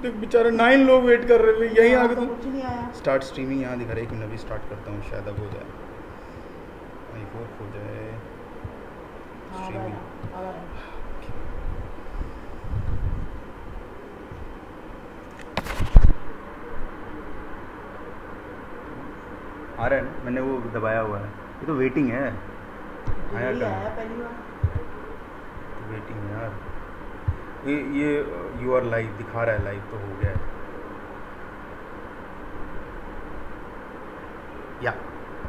देख बेचारे 9 लोग वेट कर रहे हैं, यहीं आगे तो कुछ नहीं आया। स्टार्ट स्ट्रीमिंग यहाँ दिखा रहा है। एक मिनट अभी स्टार्ट करता हूँ, शायद अब हो जाए, आई होप हो जाए स्ट्रीमिंग। आ रहा है ना, मैंने वो दबाया हुआ है, ये तो वेटिंग है। आया क्या? पहली बार वेटिंग है यार, ये यू आर लाइव दिखा रहा है, लाइव तो हो गया है। या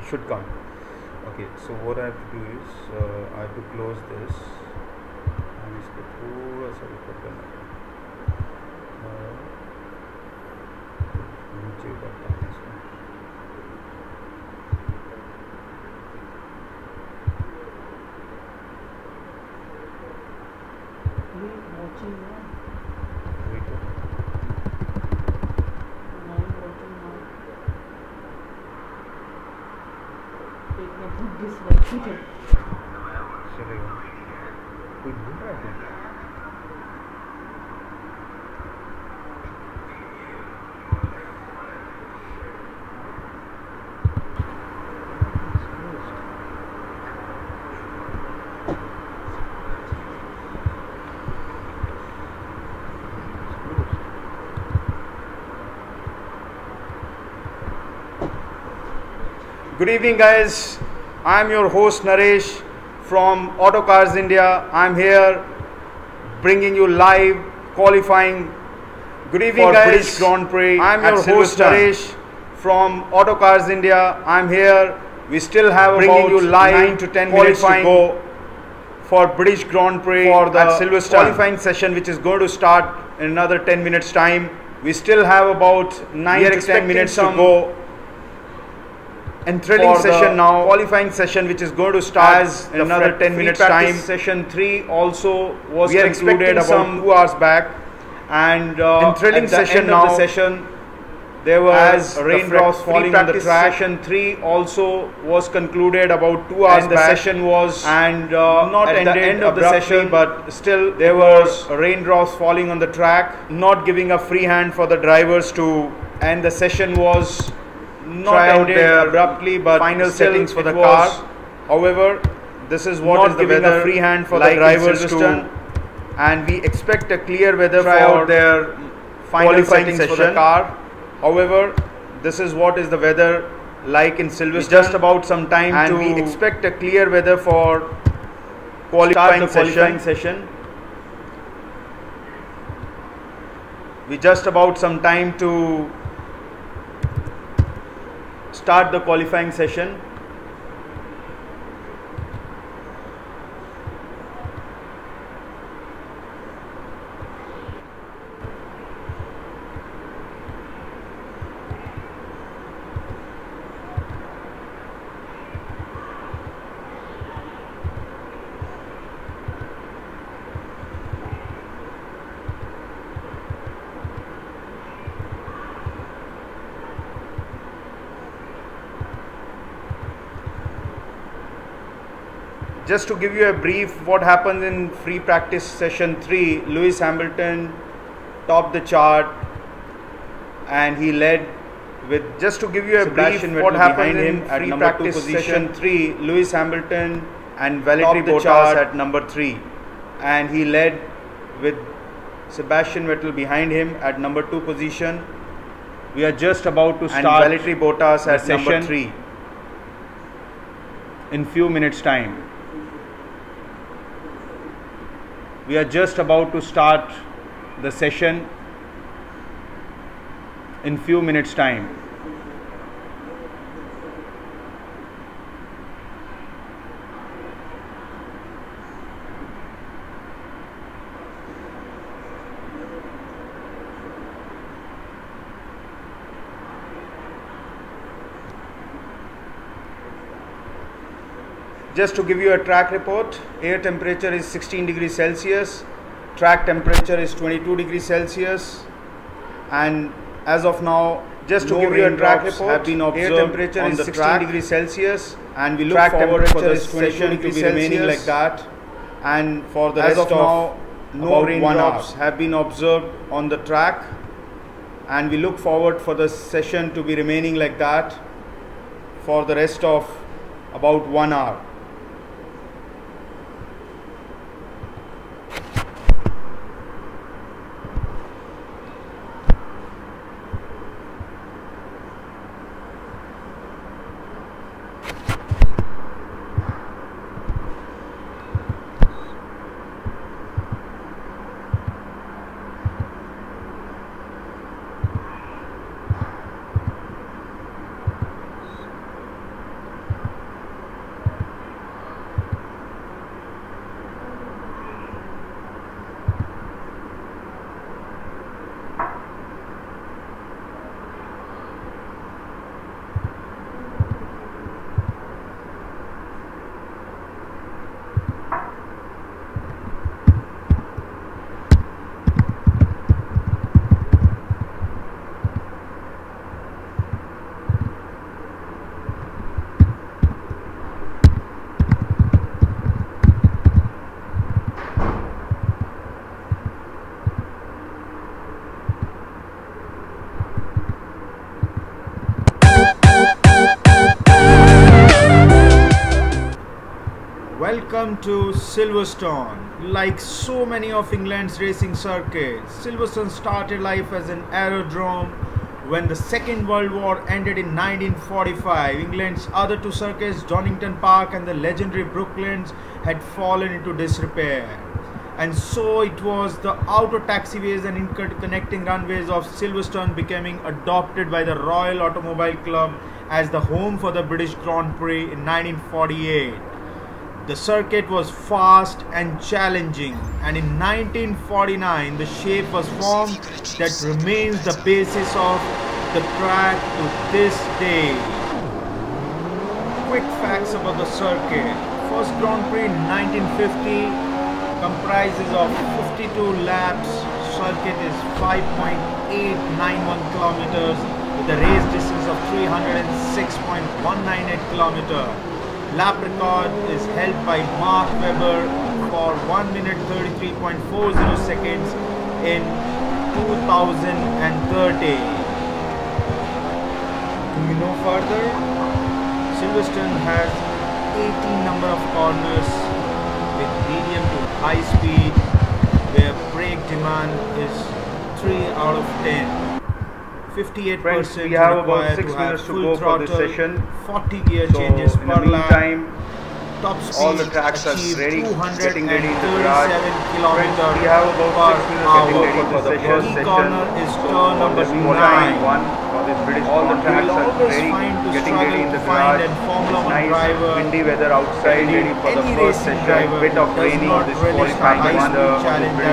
should come. Okay, so what I have to do is I have to close this and इसको थोड़ा सा ऊपर करना है, नीचे करता हूँ इसको। वही तो चलेगा। कोई बोल रहा है क्या? Good evening guys, I am your host Naresh from Auto Cars India. I am here bringing you live qualifying. Good evening for guys, British Grand Prix. I am your host Naresh from Auto Cars India. I am here. We still have bringing you live 9 to 10 minutes to go for British Grand Prix for the Silverstone qualifying session, which is going to start in another 10 minutes time. We still have about 9 to 10 minutes to go. And thrilling session now, qualifying session which is going to start in another 10 minutes time. Session 3 also was concluded about 2 hours back, and in thrilling session now, the session there was raindrops falling on the track. Session 3 also was concluded about 2 hours back. The session was not at the end of the session, but still there was raindrops falling on the track, not giving a free hand for the drivers to, and the session was not ended abruptly, but final settings for the car. However, this is what is the weather, a free hand for the drivers to, and we expect a clear weather for their final settings for the car. However, this is what is the weather like in Silverstone. Just about some time, and we expect a clear weather for qualifying session. We just about some time to start the qualifying session. Just to give you a brief what happened in free practice session 3, Lewis Hamilton topped the chart and he led with, just to give you a brief what happened in free practice session 3, Lewis Hamilton and Valtteri Bottas at number 3, and he led with Sebastian Vettel behind him at number 2 position. We are just about to start, and Valtteri Bottas at number 3 in few minutes time. We are just about to start the session in few minutes time. Just to give you a track report, air temperature is 16 degrees Celsius, track temperature is 22 degrees Celsius, and as of now, just to give you a track report, have been observed, air temperature is 16 degrees Celsius, and we look forward for the session to be remaining like that. And for the rest of now, no raindrops have been observed on the track, and we look forward for the session to be remaining like that for the rest of about 1 hour. Welcome to Silverstone. Like so many of England's racing circuits, Silverstone started life as an aerodrome. When the Second World War ended in 1945, England's other two circuits, Donington Park and the legendary Brooklands, had fallen into disrepair. And so it was the outer taxiways and interconnecting runways of Silverstone becoming adopted by the Royal Automobile Club as the home for the British Grand Prix in 1948. The circuit was fast and challenging, and in 1949 the shape was formed that remains the basis of the track to this day. Quick facts about the circuit. First Grand Prix in 1950 comprises of 52 laps. Circuit is 5.891 kilometers with a race distance of 306.198 kilometers. Lap record is held by Mark Webber for 1 minute 33.40 seconds in 2030. Moving no further, Silverstone has 18 number of corners with medium to high speed, where brake demand is 3 out of 10. 58% Friends, we have about 6 minutes to go for this session. 40 gear changes in the per lap. meantime, Top speed all the tracks are ready, getting ready in the garage. Friends, km we have about 6 minutes getting ready for the first Key session. corner is turn number 9. For this British all the tracks are ready, getting ready in the garage. It's nice, windy weather outside, ready for the first session. Bit of raining on this qualifying on the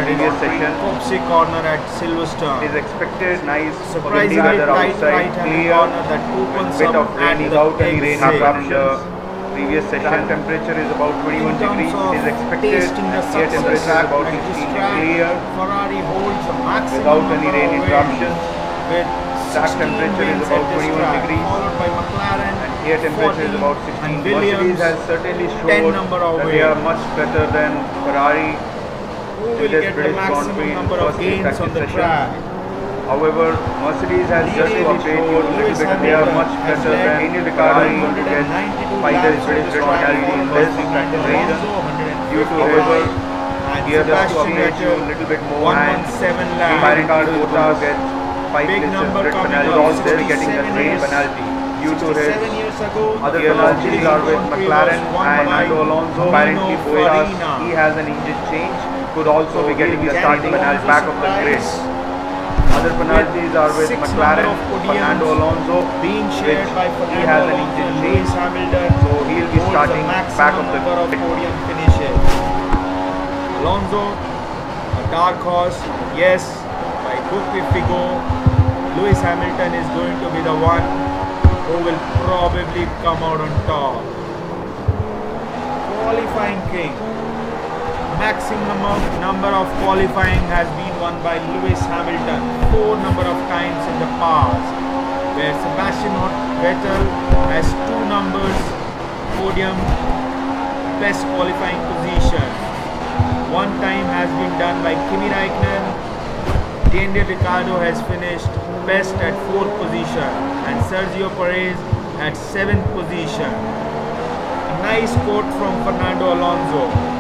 previous session. Copsey corner at Silverstone. It is expected nice, windy Surprisingly weather tight outside, right-hand clear, corner that opens bit up of raining at without the any rain exit. interruptions. Previous session temperature is about 21 degrees. It is expected. Air temperature is about 16 degrees Ferrari holds a maximum without any rain number of interruptions. with Track temperature is about 21 degrees. followed by McLaren And air temperature is about 16. and Mercedes Williams has certainly 10 showed number that away. they are much better than Ferrari Who in will this get the British Grand maximum Prix number of first gains practice on the session. track? However, Mercedes has just to update you a little bit. They are much better than Ferrari to get finals British nationality in this race. Due to however, here just to update you a little bit more, and 117 laps. Ricardo Bottas gets 5 Big places number grid coming penalty, up, also getting the 67 rain years. penalty due to his 7 years ago, other the penalties are with Grand Prix McLaren was won and by Fernando Alonso. Nino Apparently Bottas, Farina. he has an engine change, could also be getting the starting penalty back of the grid. Other penalties are with McLaren, Fernando Alonso, being shared which by he Fernando has an Alonso engine and change, Lewis Hamilton, so he'll be holds starting the maximum back of the number of grid. podium finishes. Alonso, a dark horse, yes. By book if we go, Lewis Hamilton is going to be the one who will probably come out on top. Qualifying king. Maximum number of qualifying has been won by Lewis Hamilton 4 number of times in the past, where Sebastian Vettel has 2 numbers podium best qualifying position. 1 time has been done by Kimi Raikkonen, Daniel Ricciardo has finished best at 4th position and Sergio Perez at 7th position. A nice quote from Fernando Alonso.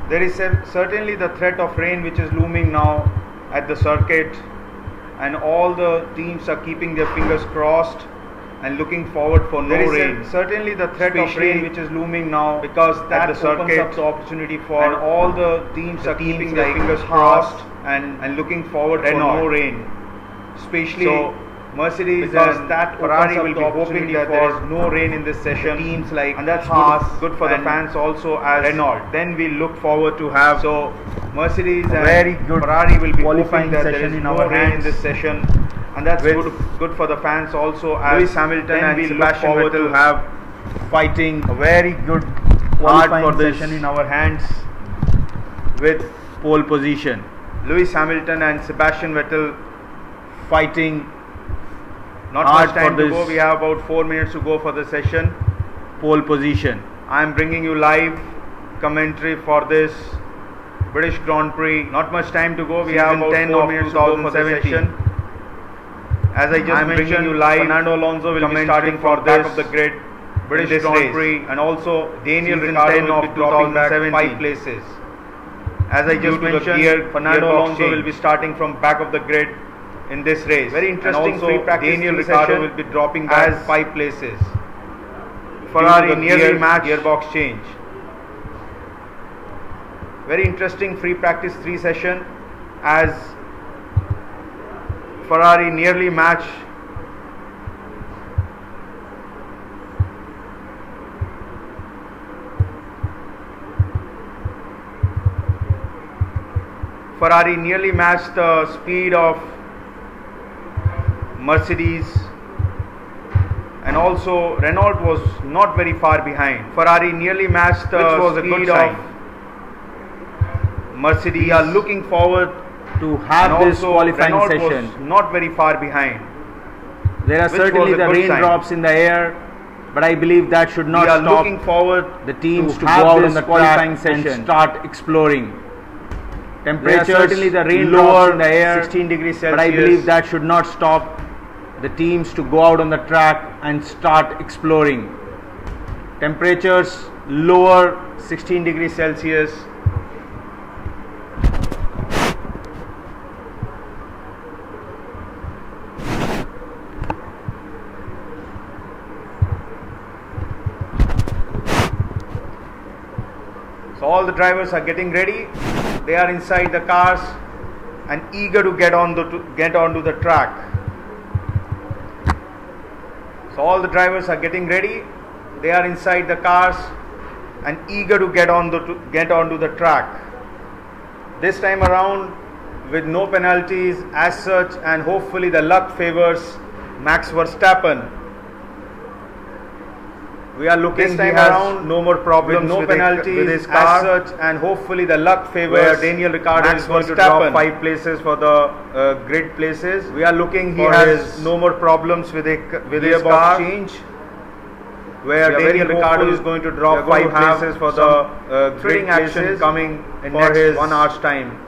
There is certainly the threat of rain which is looming now at the circuit, and all the teams are keeping their fingers crossed and looking forward for no rain. Certainly the threat of rain which is looming now, because that opens up the opportunity for, and all the teams are keeping their fingers crossed and looking forward for no rain. Especially Mercedes, because that Ferrari will be hoping that there is no rain in this session. Teams like, and that's good for the fans also as Renault. Then we look forward to have Mercedes and very good Ferrari will be qualifying that there is no rain in this session, and that's good for the fans also as Lewis Hamilton and Sebastian Vettel to have fighting a very good qualifying session in our hands with pole position. Lewis Hamilton and Sebastian Vettel fighting. Not much time to go. We have about 4 minutes to go for the session. Pole position. I am bringing you live commentary for this British Grand Prix. Not much time to go. We have about 4 minutes to go for the session. As I just mentioned, you live. Fernando Alonso will be starting for back of the grid British Grand Prix, and also Daniel Ricciardo will be dropping back 5 places. As I just mentioned, Fernando Alonso will be starting from back of the grid in this race. Very interesting free practice. Daniel Ricciardo will be dropping back 5 places. Ferrari nearly match gearbox change. Very interesting free practice 3 session as Ferrari nearly match matched the speed of Mercedes, and also Renault was not very far behind. Ferrari nearly matched the speed of Mercedes. We are looking forward to have this qualifying Renault session. Was not very far behind. There are certainly the raindrops in the air, but I believe that should not stop looking forward the teams to go out on the qualifying session and start exploring. Temperature certainly the raindrops in the air, 16 degrees Celsius, but I believe that should not stop the teams to go out on the track and start exploring. Temperatures lower, 16 degrees Celsius. So all the drivers are getting ready. They are inside the cars and eager to get onto the track. So all the drivers are getting ready. They are inside the cars and eager to get onto the track. This time around, with no penalties as such, and hopefully the luck favors Max Verstappen. We are looking this time around, no more problems, no penalties with his car as such, and hopefully the luck favors. Where Daniel Ricciardo is going to drop 5 places for the grid places. We are looking he has no more problems with his car change. Where Daniel Ricciardo is going to drop 5 places for the grid action coming in next 1 hour's time.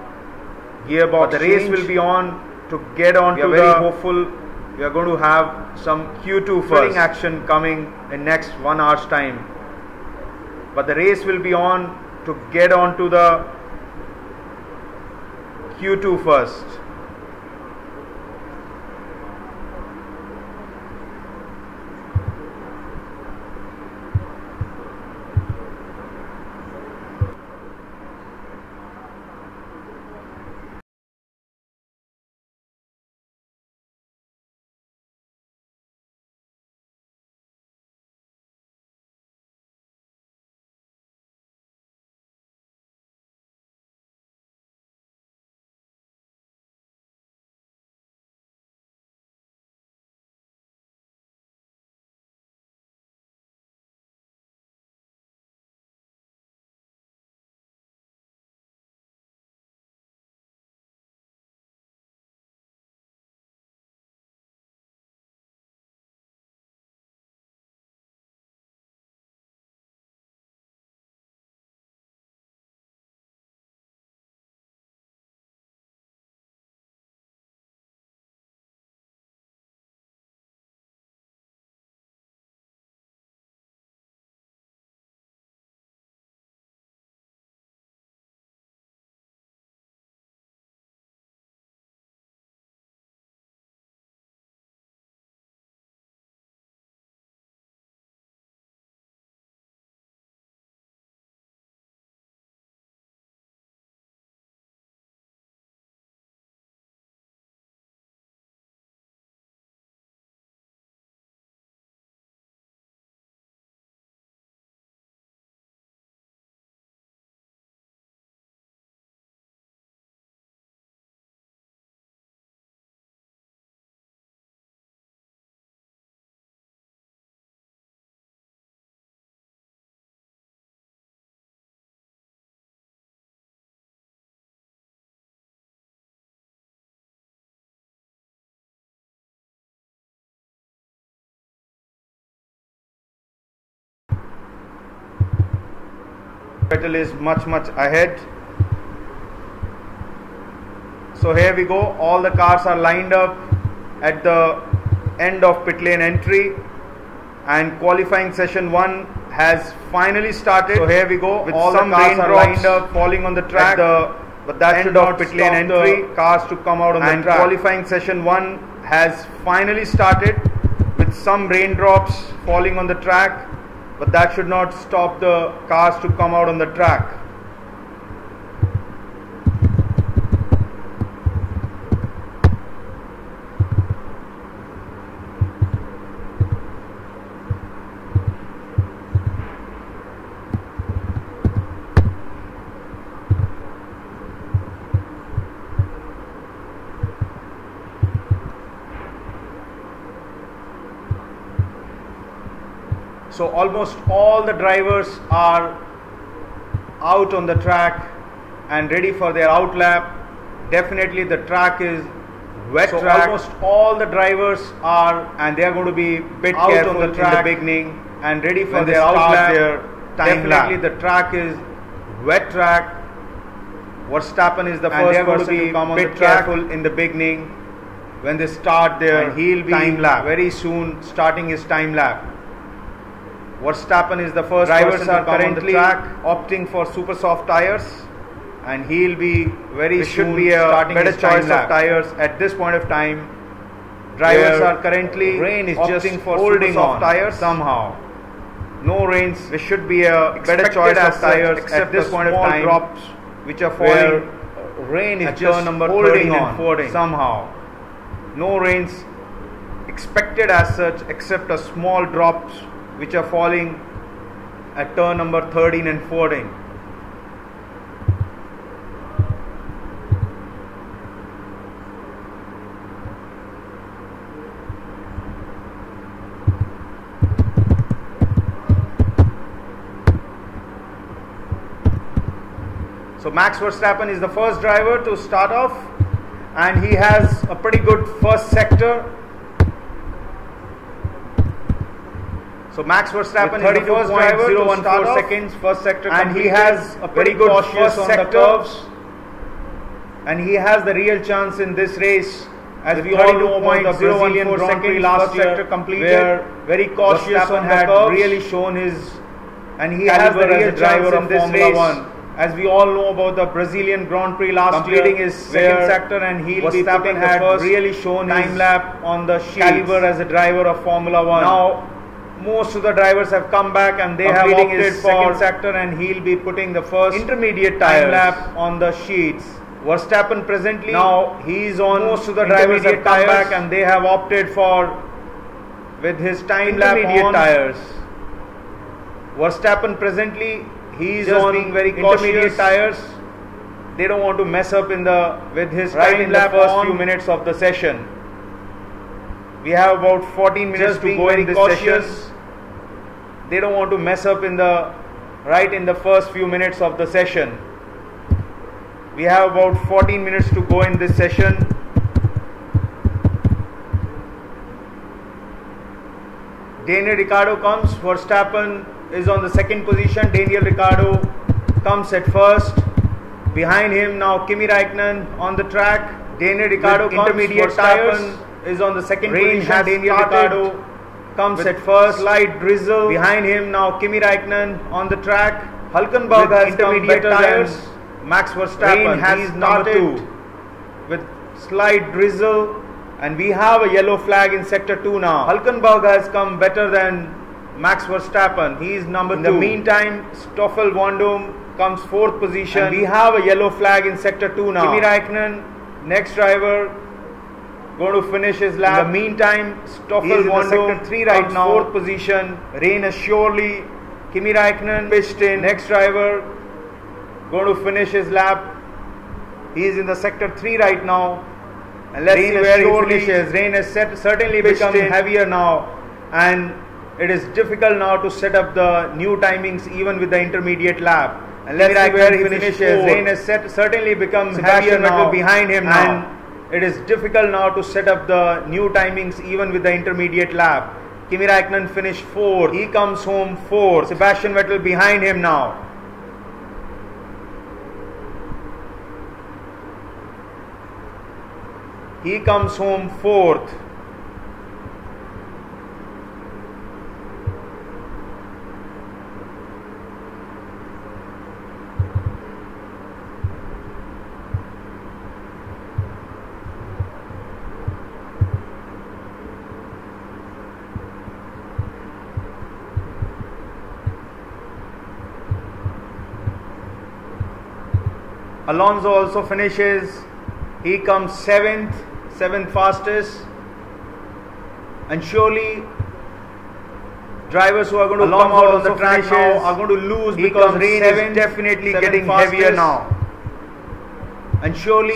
Gearbox the race will be on to get on to the. We are very hopeful. We are going to have some Q2 first action coming in next 1 hour's time. But the race will be on to get on to the Q2 first. Vettel is much ahead. So here we go. All the cars are lined up at the end of pit lane entry, and qualifying session 1 has finally started. So here we go. With all some the cars are lined up falling on the track. But that should not pit lane entry cars to come out on the track. Qualifying session 1 has finally started with some raindrops falling on the track. But that should not stop the cars to come out on the track. So almost all the drivers are out on the track and ready for their out lap. Definitely the track is wet track. Almost all the drivers are, and they are going to be bit out careful on the track in the beginning and ready for their out lap. Definitely the track is wet track. Verstappen is the first person to come on the track in the beginning when they start their, and he'll be very soon starting his time lap. Verstappen is the first drivers are currently opting for super soft tires, and he'll be very soon starting his choice of tires at this point of time. Drivers are currently opting for super soft tires somehow. No rains. There should be a better choice of tires at this point of time. Drops which are falling. Rain is just number holding on somehow. No rains expected as such, except a small drops which are falling at turn number 13 and 14. So Max Verstappen is the first driver to start off, and he has a pretty good first sector. So Max Verstappen is the first driver to start off, seconds, first sector, and he has a very good first sector, and he has the real chance in this race. As we all know about the Brazilian Grand Prix last year, where very cautious on had really shown his, and he has the real driver in this race. As we all know about the Brazilian Grand Prix last year, completing his second sector, and he'll be putting the first, really shown time lap on the caliber as a driver of Formula 1. Now, most of the drivers have come back and they have opted his second sector, and he'll be putting the first intermediate time lap on the sheets. Verstappen presently, now he's on, most of the drivers have come back and they have opted for with his time lap on tires. Verstappen presently, he's just on being very intermediate tires. They don't want to mess up in the with his time lap first few minutes of the session. We have about 14 minutes to go in this session. They don't want to mess up in the in the first few minutes of the session. We have about 14 minutes to go in this session. Daniel Ricciardo comes. Verstappen is on the second position. Daniel Ricciardo comes at first. Behind him now Kimi Raikkonen on the track. Daniel Ricciardo comes. Intermediate tires is on the second position. Daniel Ricciardo comes at first. Slight drizzle. Behind him now Kimi Raikkonen on the track. Hulkenberg has intermediate tires. Max Verstappen has number 2 with slight drizzle, and we have a yellow flag in sector 2 now. Hulkenberg has come better than Max Verstappen. He is number 2. In the meantime, Stoffel Vandoorne comes 4th position. And we have a yellow flag in sector 2 now. Kimi Raikkonen, next driver, going to finish his lap. In the meantime, Stoffel Vandoorne sector 3 right now, 4th position. Rain is surely. Kimi Raikkonen pitched in. Next driver, going to finish his lap. He is in the sector 3 right now. And let's see where he finishes. Rain has certainly become heavier now, and it is difficult now to set up the new timings even with the intermediate lap. And let's see where he finishes. Rain has certainly become heavier now behind him now, and it is difficult now to set up the new timings even with the intermediate lap. Kimi Raikkonen finished 4th. He comes home 4th. Sebastian Vettel behind him now. He comes home 4th. Alonso also finishes. He comes 7th fastest, and surely drivers who are going to come out on the track now are going to lose because rain is definitely getting heavier now. And surely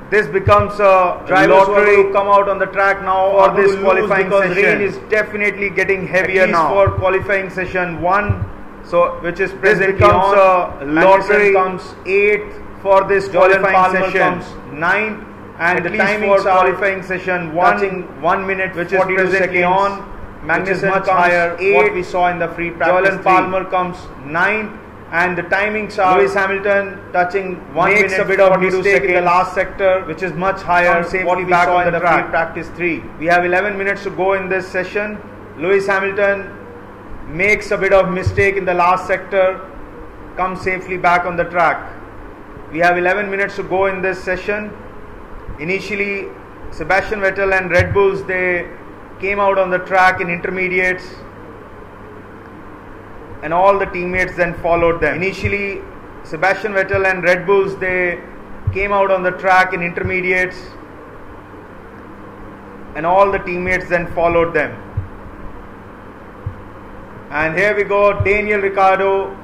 this becomes a drivers who are going to come out on the track now for this qualifying session. Rain is definitely getting heavier now for qualifying session 1. So which is presently on. A lottery comes 8th for this qualifying session, 9th. And the timing for qualifying session 1 minute which is presently on. Magnus is much higher. 8, what we saw in the free practice. Jolyon Palmer comes 9th, and the timings are Lewis Hamilton touching 1 minute, makes a bit of mistake in the last sector, which is much higher. What we saw in the free practice 3. We have 11 minutes to go in this session. Lewis Hamilton makes a bit of mistake in the last sector, comes safely back on the track. We have 11 minutes to go in this session. Initially, Sebastian Vettel and Red Bulls, they came out on the track in intermediates. and all the teammates then followed them. Initially, Sebastian Vettel and Red Bulls, they came out on the track in intermediates, and all the teammates then followed them. And here we go, Daniel Ricciardo,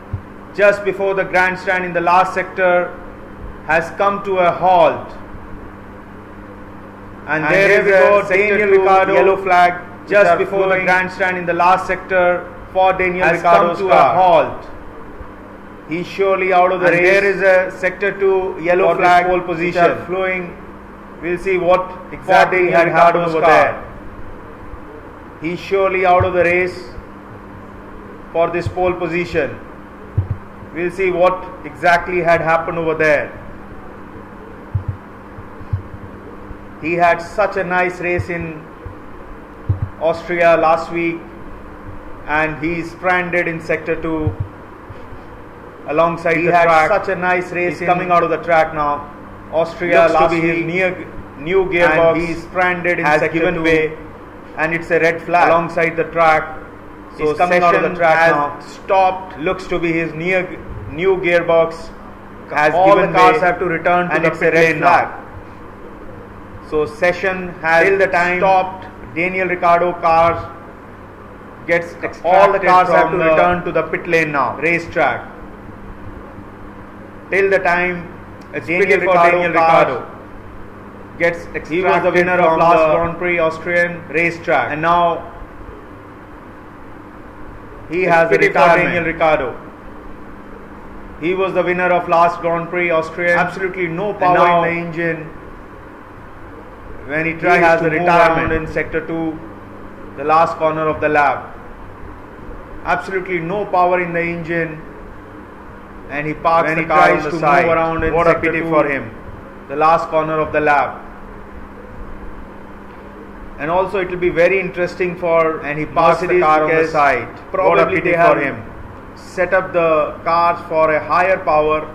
just before the grandstand in the last sector, has come to a halt. And there we go, Daniel Ricciardo, yellow flag, just before the grandstand in the last sector for Daniel Ricciardo's car. A halt. He's surely out of the race. There is a sector 2 yellow flag, pole position flowing. We'll see what exactly had happened over there. He's surely out of the race for this pole position. We'll see what exactly had happened over there. He had such a nice race in Austria last week, and he's stranded in sector 2 alongside the track. He had such a nice race. He's coming out of the track now. Austria last week, his new gearbox, and he's stranded in sector 2, way, and it's a red flag alongside the track. So he's coming out of the track now. Stopped. Looks to be his new gearbox has all given the cars way, have to return to, and it's a red flag. So session has till the time stopped. Daniel Ricciardo cars gets extracted. All the cars have to return to the pit lane now. Racetrack. Till the time Daniel Ricciardo gets extracted. He was the winner of last Grand Prix Austrian racetrack, and now he has a retirement. Daniel Ricciardo. He was the winner of last Grand Prix Austrian. Absolutely no power in the engine. When he tries to move around in sector 2, the last corner of the lap. Absolutely no power in the engine, and he parks the car on the side. Move around in what a pity for him. The last corner of the lap. And also it will be very interesting for, and he parks the car on the side. What a pity for him. Set up the cars for a higher power,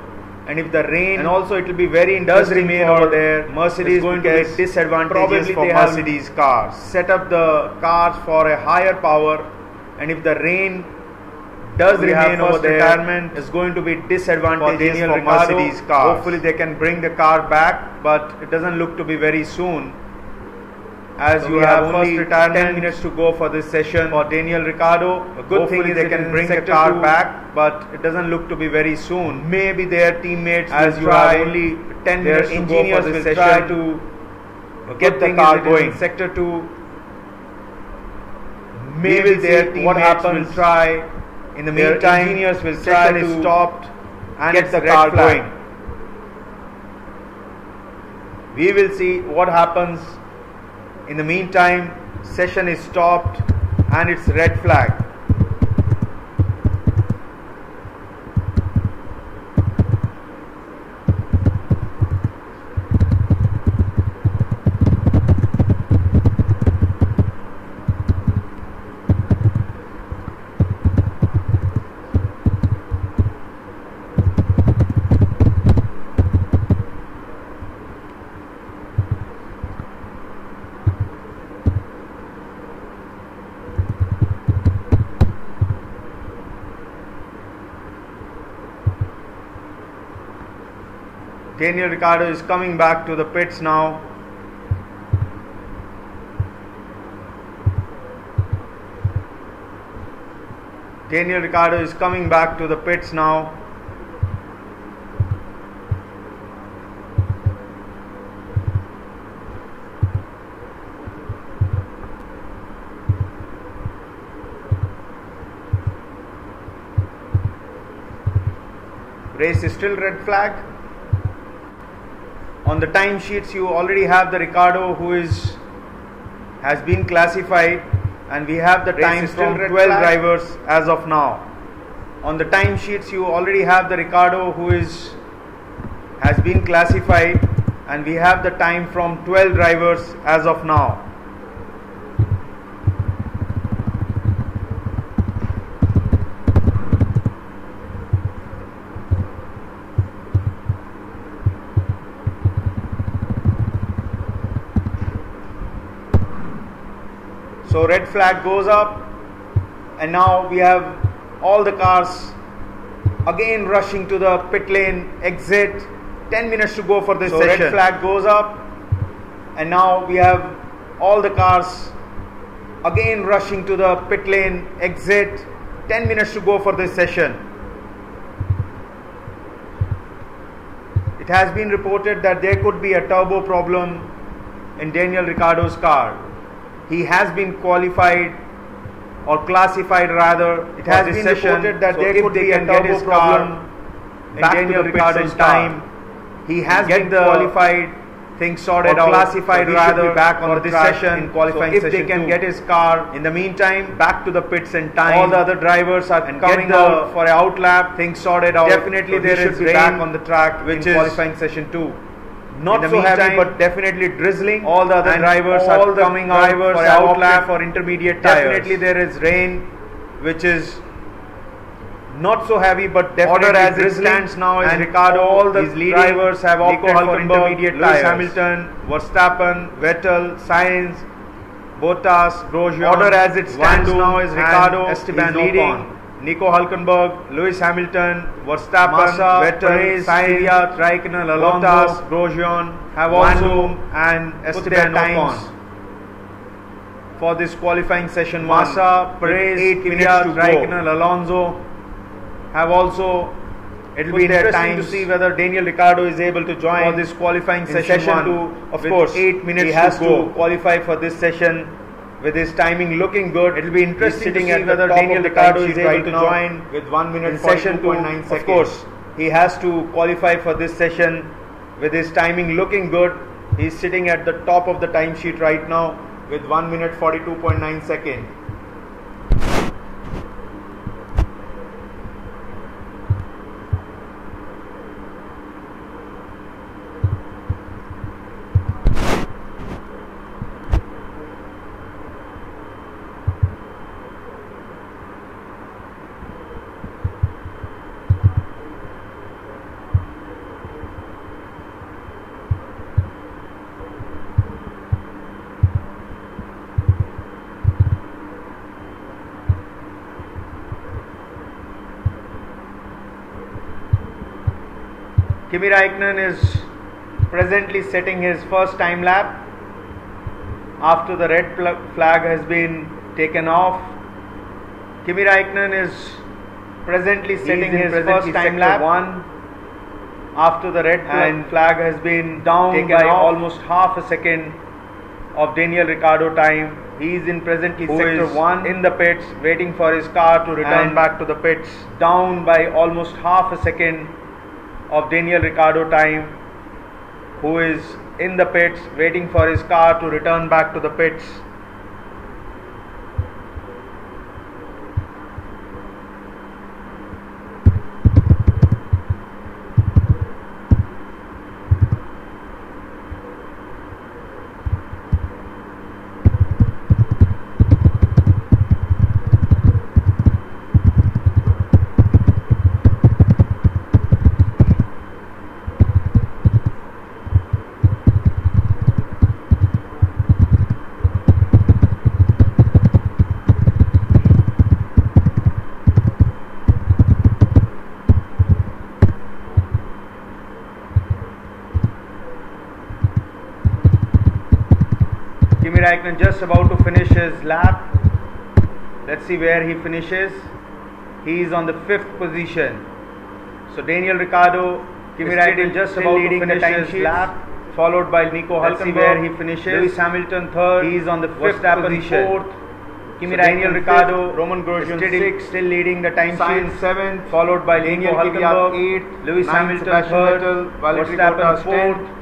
and if the rain, and also it will be very interesting remain over there. Mercedes is going to get disadvantages for Mercedes cars. Set up the cars for a higher power, and if the rain does remain over there, retirement is going to be disadvantageous for Mercedes cars. Hopefully they can bring the car back, but it doesn't look to be very soon, as so you have only 10 minutes to go for this session for Daniel Ricciardo. A good thing is they can bring the car back, but it doesn't look to be very soon. Maybe their teammates, as you have only 10 minutes to go for this session, to get the car going. Sector 2, maybe their teammates will try. In the meantime, engineers will try to stop and get the car going. We will see what happens. In the meantime, session is stopped and it's red flag. Daniel Ricciardo is coming back to the pits now. Daniel Ricciardo is coming back to the pits now. Race is still red flag. On the timesheets, you already have the Ricciardo who has been classified, and we have the time from 12 drivers as of now. On the timesheets, you already have the Ricciardo who has been classified, and we have the time from 12 drivers as of now. So red flag goes up, and now we have all the cars again rushing to the pit lane exit. 10 minutes to go for this session. Red flag goes up, and now we have all the cars again rushing to the pit lane exit. 10 minutes to go for this session. It has been reported that there could be a turbo problem in Daniel Ricciardo's car. He has been qualified or classified rather. It has been reported that there could be a turbo problem in Daniel Ricciardo's time. He has been qualified, things sorted out, classified rather, back on this session in qualifying session. If they can get his car in the meantime back to the pits in time, all the other drivers are coming out for an outlap, things sorted out. Definitely there is rain back on the track, which is qualifying session 2. Not so heavy, but definitely drizzling. All the other drivers are coming out for an outlap for intermediate tires. Definitely there is rain, which is not so heavy, but definitely order as it stands now is Ricciardo. All the drivers have opted for intermediate tires. Lewis Hamilton, Verstappen, Vettel, Sainz, Bottas, Grosjean. Order as it stands now is Ricciardo, Esteban leading. Nico Hülkenberg, Lewis Hamilton, Verstappen, Vettel, Sainz, Raikkonen, Alonso, Grosjean have also and Esteban times for this qualifying session 1. Massa, Perez, 8 minutes to Raikkonen, Alonso have also. It will be interesting to see whether Daniel Ricciardo is able to join for this qualifying session 2. Of course, 8 minutes he has to qualify for this session with his timing looking good. It will be interesting to see whether Daniel Ricciardo is able to join with 1 minute in session 2. Of course, he has to qualify for this session with his timing looking good. He is sitting at the top of the timesheet right now with 1 minute 42.9 seconds. Kimi Raikkonen is presently setting his first time lap after the red flag has been taken off. Kimi Raikkonen is presently setting his first time lap after the red flag has been taken by almost half a second of Daniel Ricciardo time. He is in presently sector 1 in the pits waiting for his car to return back to the pits, down by almost half a second of Daniel Ricciardo time, who is in the pits waiting for his car to return back to the pits. Kimi Raikkonen just about to finish his lap. Let's see where he finishes. He is on the 5th position. So Daniel Ricciardo, Kimi Raikkonen just about to finish his lap, followed by Nico Hülkenberg. Let's see where he finishes. Lewis Hamilton 3rd. He is on the 5th position. 4th. Kimi Raikkonen, Ricciardo, Roman Grosjean 6th, still leading the time sheet. 7th, followed by Daniel Hülkenberg 8th. Lewis Hamilton 3rd. Verstappen 4th.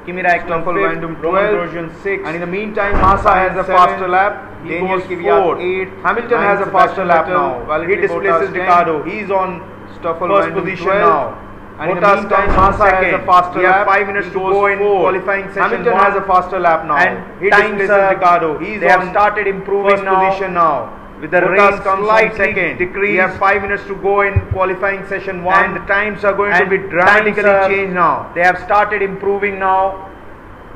Kimi Raikkonen 5th, Roman Grosjean 6th, and in the meantime Massa has a faster lap. Daniel Kvyat 8th, Hamilton has a faster lap now. He displaces Ricciardo. He is on first position now. And in the meantime Massa has a faster lap. 5 minutes to go in qualifying session. Hamilton has a faster lap now, and he displaces Ricciardo. They have started improving position now. With the rain slightly decreased, we have 5 minutes to go in qualifying session 1, and the times are going to be dramatically changed now. They have started improving now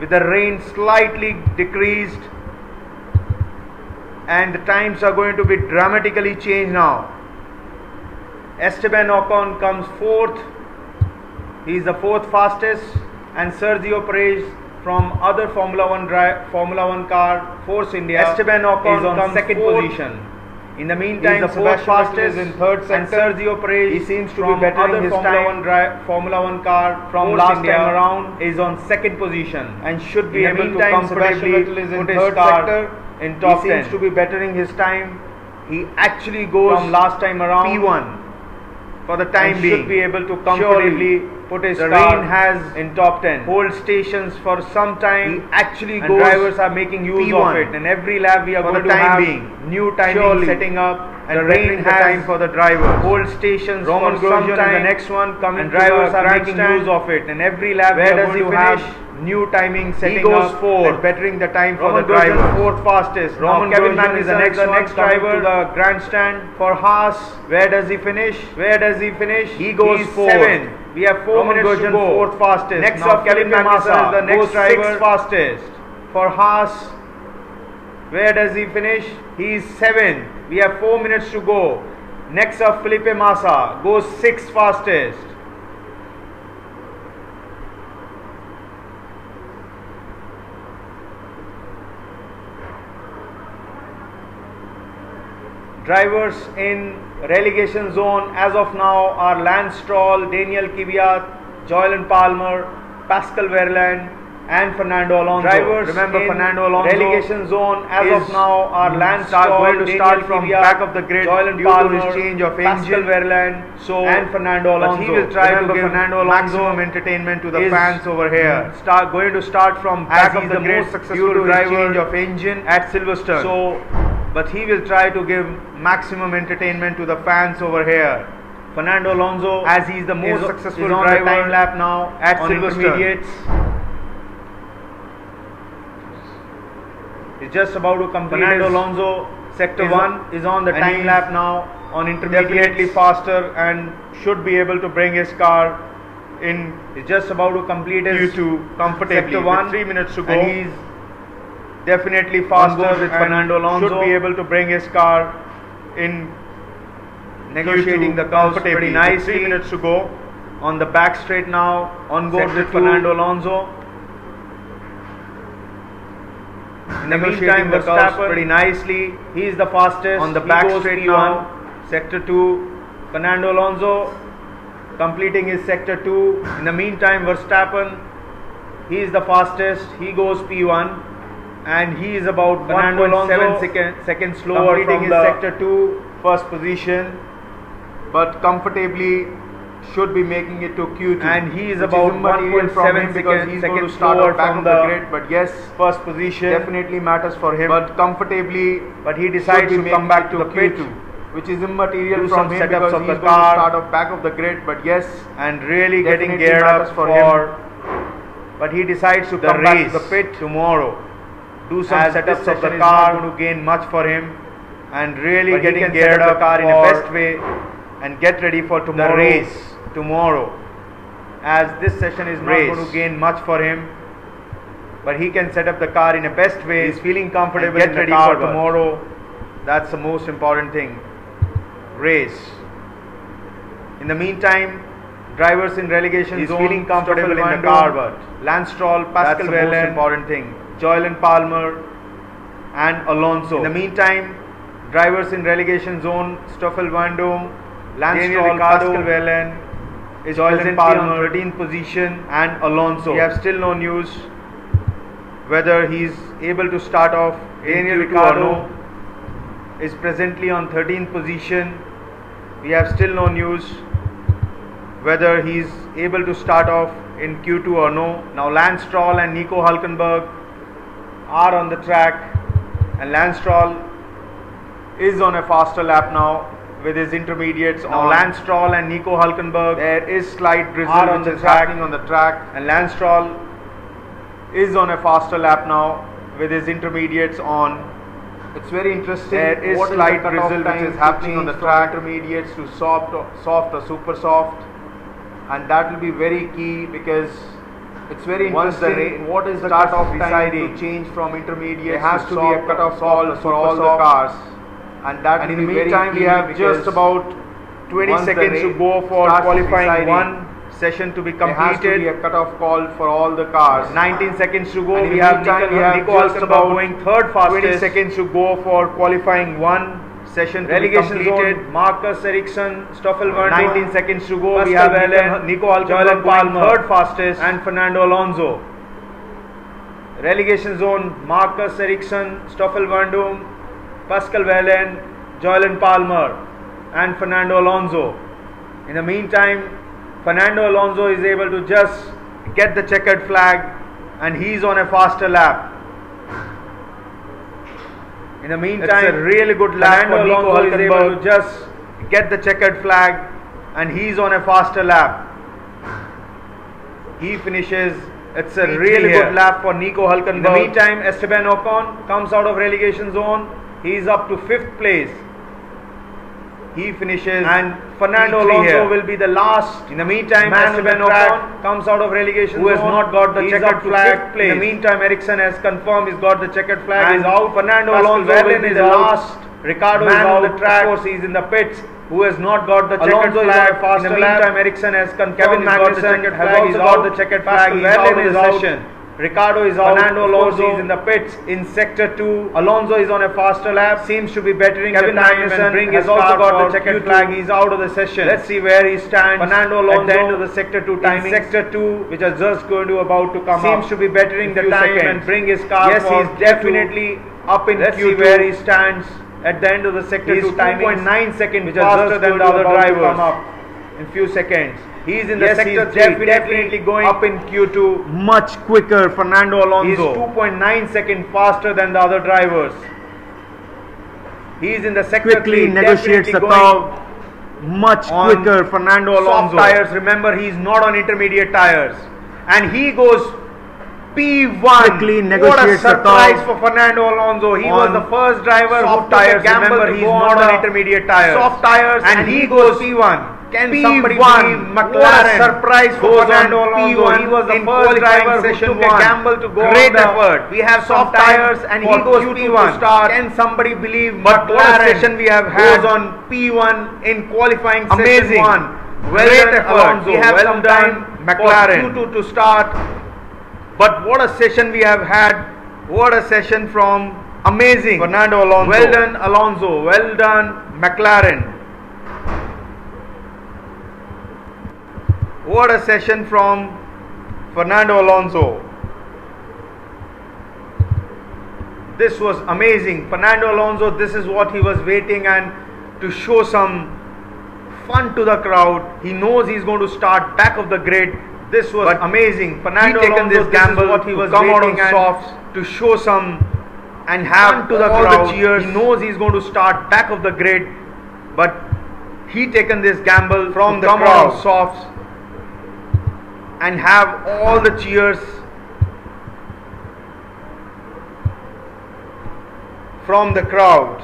with the rain slightly decreased, and the times are going to be dramatically changed now. Esteban Ocon comes fourth. He is the fourth fastest, and Sergio Perez from other Formula One car, Force India. Esteban Ocon is on second position. In the meantime, the fourth fastest is in third sector. And Sergio Perez, he seems to be bettering his Formula One car from last time around, is on second position and should be able to comfortably put his car in top 10. He seems to be bettering his time. He actually goes from last time around P1 for the time being. Should be able to comfortably put his car has in top 10. Hold stations for some time. He actually goes. Drivers are making use P1 of it. And every lap we are going to have new timing setting up. And the rain has time for the drivers. Hold stations for some time. The next one coming. And drivers are making use of it. And every lap where does he finish? New timing setting up. He goes fourth, bettering the time for the driver. Fourth fastest. Kevin Magnussen is the next driver to the grandstand for Haas. Where does he finish? Where does he finish? He goes fourth. We have 4 minutes to go. Fourth fastest. Next up, Kevin Magnussen is the next driver. Sixth fastest for Haas. Where does he finish? He is 7th. We have 4 minutes to go. Next up, Felipe Massa goes 6th fastest. Drivers in relegation zone as of now are Lance Stroll, Daniel Kvyat, Joylen Palmer, Pascal Wehrlein and Fernando Alonso. Drivers remember Fernando Alonso relegation zone as of now are Lance Stroll, going to start from back of the grid due to his change of engine, Pascal Wehrlein and Fernando Alonso. But he will try to give Fernando Alonso maximum entertainment to the fans over here. Going to start from back of the grid due to his change of engine at Silverstone. But he will try to give maximum entertainment to the fans over here. Fernando Alonso, as he is the most successful driver on the time lap now at Silverstone. He's just about to complete. Fernando Alonso, sector 1 is on the time lap now on intermediate. Definitely faster and should be able to bring his car in. He's just about to complete his Q2 comfortably. Sector 1, 3 minutes to go. And he's definitely faster with Fernando Alonso. Should be able to bring his car in, negotiating the curves pretty nicely. 3 minutes to go on the back straight now. On board with Fernando Alonso. Negotiating the curves pretty nicely. He is the fastest on the back straight now. Sector 2. Fernando Alonso completing his sector 2. In the meantime, Verstappen, he is the fastest. He goes P1. And he is about 1.7 seconds slower from the sector 2 first position, but comfortably should be making it to Q2. And he is about 1.7 because he's going to start off back of the grid. But yes, first position definitely matters for him. But comfortably, but he decides to come back to Q2, which is immaterial from him because he's going to start off back of the grid. But yes, and really getting geared up for him. But he decides to come back to the pit tomorrow. Do some setups of the car, going to gain much for him, and really getting geared up the car in a best way and get ready for tomorrow. The race tomorrow, as this session is not going to gain much for him, but he can set up the car in a best way. He's feeling comfortable. Get ready for tomorrow. That's the most important thing. Race. In the meantime, drivers in relegation zone feeling comfortable in the car, but Lance Stroll, Pascal Wehrlein, most important thing. Joylen Palmer and Alonso. In the meantime, drivers in relegation zone, Stoffel Van Dorn, Lance Stroll, Pascal Wehrlein, Joylen Palmer on 13th position, and Alonso. We have still no news whether he is able to start off. Daniel Ricciardo is presently on 13th position. We have still no news whether he is able to start off in Q2 or no. Now Lance Stroll and Nico Hülkenberg are on the track, and Lance Stroll is on a faster lap now with his intermediates. Now Lance Stroll and Nico Hülkenberg, there is slight drizzle which is happening on the track, and Lance Stroll is on a faster lap now with his intermediates on. It's very interesting. There is slight drizzle which is happening on the track. Intermediates to soft or super soft, and that will be very key because it's very interesting. What is the cut-off time to change from intermediates? There has to be a cut-off call for all the cars, and that in the meantime we have just about 20 Once the seconds to race go for starts qualifying deciding, one session to be There has to be completed. a cut-off call for all the cars. 19 seconds to go. And in We the have meantime, Nico, we have Nico just Hulkenberg about going third fastest. 20 seconds to go for qualifying one session to Relegation be completed. zone, Marcus Ericsson, Stoffel Van 19 seconds to go. We Pascal have Wehrlein, Nico Hulkenberg Joylen going Palmer, third fastest. and Fernando Alonso. Relegation zone, Marcus Ericsson, Stoffel Van Doom, Pascal Wehrlein, Joylen Palmer, and Fernando Alonso. In the meantime, Fernando Alonso is able to just get the checkered flag, and he's on a faster lap. In the meantime, it's a really good lap Fernando for Nico Alonso is able Hulkenberg. to just get the checkered flag, and he's on a faster lap. He finishes. It's a P3 really here. good lap for Nico Hulkenberg. In the meantime, Esteban Ocon comes out of relegation zone. He is up to 5th place. He finishes, and Fernando P3 Alonso here. will be the last. In the meantime, man Esteban on the track Ocon comes out of relegation who zone. has not got the He's checkered up to flag. 5th place. In the meantime, Ericsson has confirmed he's got the checkered flag. And He's out. Fernando Pascal Alonso Wehrlein will be is the out. last. Ricardo Man is on out. the track. Of course, he's in the pits. Who has not got the Alonso checkered is on flag? a faster In the lap. meantime, Ericsson has confirmed Kevin he's got the Magnussen checkered has flag. also He's got out. the checkered Pascal flag. He's out Wehrlein of is the out. session. Ricardo is out. Fernando Of course, Alonso he's in the pits. in sector 2. Alonso is on a faster lap. Seems to be bettering Kevin the time Magnussen and bring has his also car got for the checkered Q2. flag. He's out of the session. Let's see where he stands. Fernando at Alonso the end of the sector 2 timing. in sector 2, which is just going to about to come seems up. to be bettering in the few time seconds. and bring his car Yes, for he's Q2. definitely up in Let's Q2. see where he stands at the end of the sector He's 2 timing. 2.9 seconds which is faster just than going the to other about to drivers. come up in few seconds. He's in the Yes, sector he's 3, definitely going up in Q2. Much quicker, Fernando He's Alonso. 2.9 seconds faster than the other drivers. He's in the sector Quickly 3, negotiates the definitely curve. going Much on quicker, Fernando soft Alonso. tires. Remember, he's not on intermediate tires, and he goes P1. Quickly What a negotiates the surprise curve for Fernando Alonso. He was on the first driver who soft took a tires. gamble. Remember, to he's go not the on intermediate tires. soft tires, And he he goes goes P1. Can P1. somebody believe What a McLaren surprise for goes on Fernando Alonso. P1. He was the in first qualifying driver who session took one. a gamble to go Great on the effort. We have Soft soft tires, and he for goes Q2 P1. to start. Can somebody believe But what a McLaren session we have had. goes on P1 in qualifying Amazing. session 1. Well Great done, effort. Alonso. We have well some done time, McLaren. for Q2 to start. But what a session we have had. What a session from Amazing. Fernando Alonso. Well done, Alonso. Well done, McLaren. What a session from Fernando Alonso. This was amazing. Fernando Alonso, this is what he was waiting, and to show some fun to the crowd. He knows he's going to start back of the grid. This was amazing. Fernando He taken Alonso, this gamble is what he to was come out waiting on and softs to show some and have fun to the all crowd. the cheers. He knows he's going to start back of the grid, but he taken this gamble From to the come out on crowd. softs and have all the cheers from the crowd.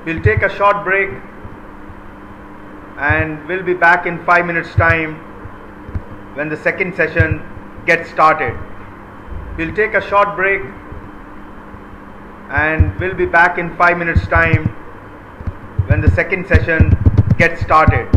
We'll take a short break and we'll be back in 5 minutes time when the second session gets started. We'll take a short break and we'll be back in 5 minutes time when the second session gets started.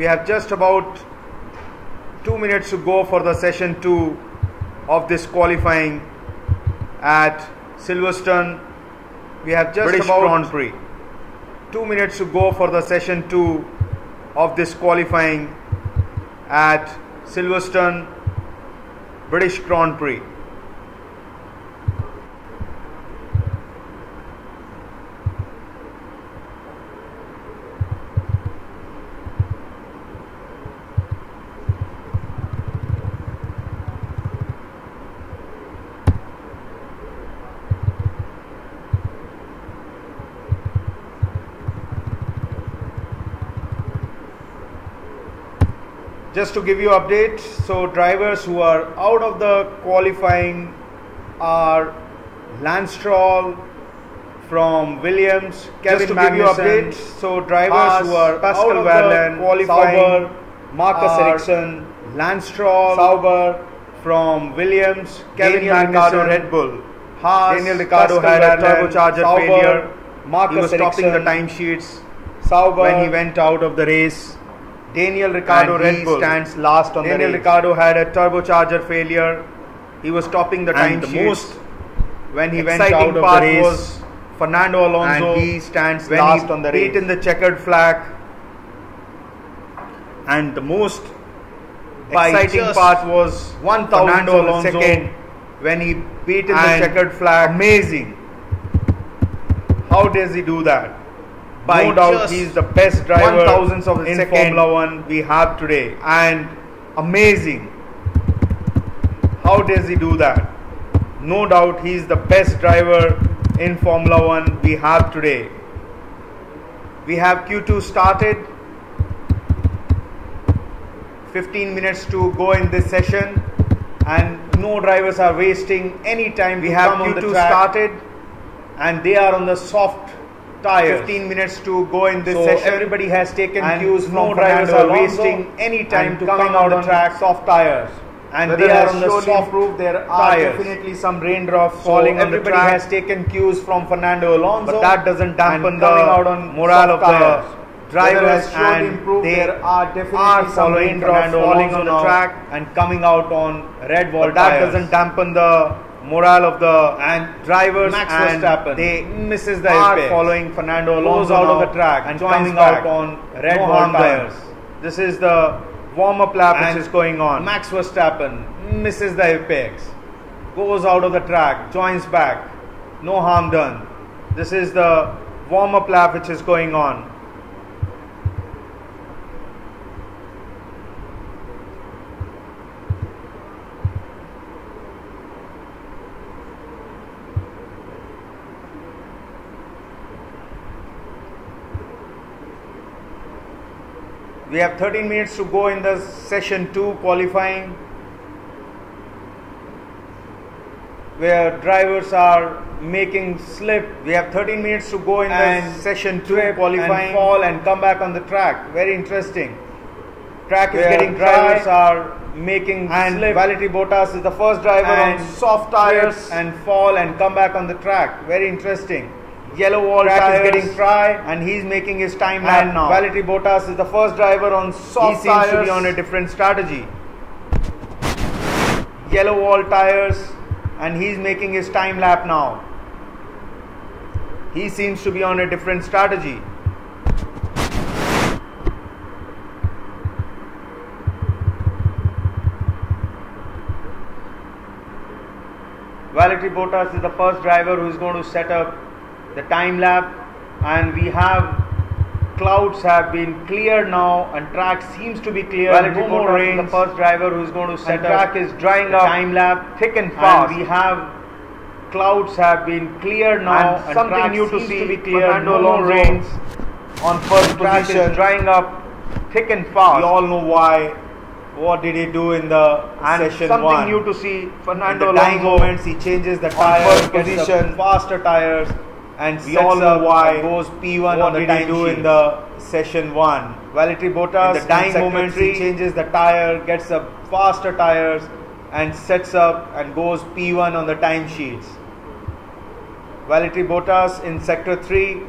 We have just about 2 minutes to go for the session 2 of this qualifying at Silverstone. We have just British about Grand Prix. 2 minutes to go for the session 2 of this qualifying at Silverstone, British Grand Prix. Just to give you update, so drivers who are out of the qualifying are Lance Stroll from Williams, Kevin Magnussen, so drivers who are out of the qualifying, Marcus Ericsson, Lance Stroll, Sauber from Williams, Kevin Magnussen, Red Bull, Haas, Daniel Ricciardo had a turbocharger failure. Marcus he was topping the timesheets when he went out of the race. Daniel Ricciardo Red Bull stands last on the race. Daniel Ricciardo had a turbocharger failure. He was topping the time sheets when he went out of the race. Was Fernando Alonso, and he stands last on the race. Beat in the checkered flag. And the most exciting part was Fernando Alonso when he beat in the checkered flag. Amazing. How does he do that? By no doubt, he is the best driver 1,000th of a in Formula 1 we have today, and amazing. How does he do that? No doubt, he is the best driver in Formula 1 we have today. We have Q2 started. 15 minutes to go in this session, and no drivers are wasting any time. We have Q2 started, and they are on the soft tires. 15 minutes to go in this session. Everybody has taken cues from no drivers are wasting any time to come out on track. Soft tires, and they are on the soft tires. There are definitely some raindrops falling on the track. Everybody has taken cues from Fernando Alonso, but that doesn't dampen the morale of the drivers, and there are definitely some raindrops falling on the track and coming out on red wall tires. That doesn't dampen the morale of the drivers, and they misses the apex. Following Fernando Alonso out of the track and coming out on red wall tires. This is the warm-up lap which is going on. Max Verstappen misses the apex, goes out of the track, joins back, no harm done. This is the warm-up lap which is going on. We have 13 minutes to go in the session 2 qualifying, where drivers are making slip. We have 13 minutes to go in the session 2 qualifying, and fall and come back on the track. Very interesting. Track is getting dry. Drivers are making slip. Valtteri Bottas is the first driver on soft tires and fall and come back on the track. Very interesting. Yellow wall tires is getting dry, and he's making his time lap now. Valtteri Bottas is the first driver on soft tires. He seems to be on a different strategy. Yellow wall tires, and he's making his time lap now. He seems to be on a different strategy. Valtteri Bottas is the first driver who is going to set up the time lap, and we have clouds have been cleared now, and track seems to be clear. No more rain. The first driver who is going to set up. Track is drying up. Time lap thick and fast. And we have clouds have been cleared now, and something new to see. To be clear. No more rains on first position. Track is drying up thick and fast. We all know why. What did he do in the session 1? Something new to see. Fernando Alonso. Dying moments, he changes the tires, position, faster tires. And we all know why. Goes P1 what on the time do in the session 1. Valtteri Bottas in the dying moments he changes the tire, gets up faster tires, and sets up and goes P1 on the timesheets. Valtteri Bottas in sector 3.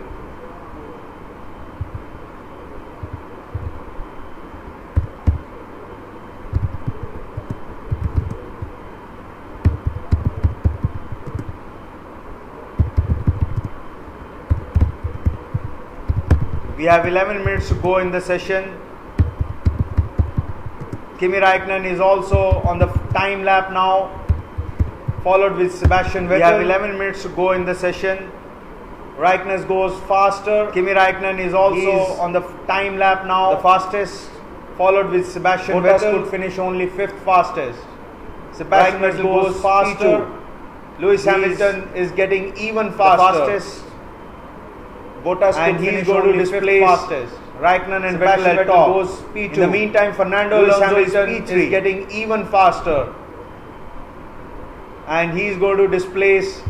We have 11 minutes to go in the session. Kimi Raikkonen is also on the time lap now, followed with Sebastian Vettel. We have 11 minutes to go in the session. Raikkonen goes faster. Kimi Raikkonen is also on the time lap now, the fastest, followed with Sebastian Vettel. Could finish only 5th fastest. Sebastian Vettel goes faster. Lewis Hamilton is getting even faster. The fastest. Bottas and he's going to displace fastest. Raikkonen and Vettel at top. Goes P2. In the meantime, Fernando Alonso is getting even faster, and he's going to displace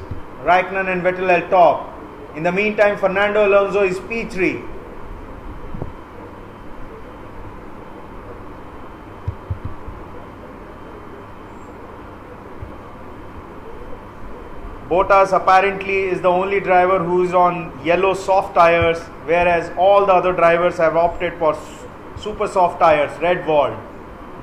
Raikkonen and Vettel at top. In the meantime, Fernando Alonso is P3. Bottas apparently is the only driver who is on yellow soft tires, whereas all the other drivers have opted for super soft tires, red walled.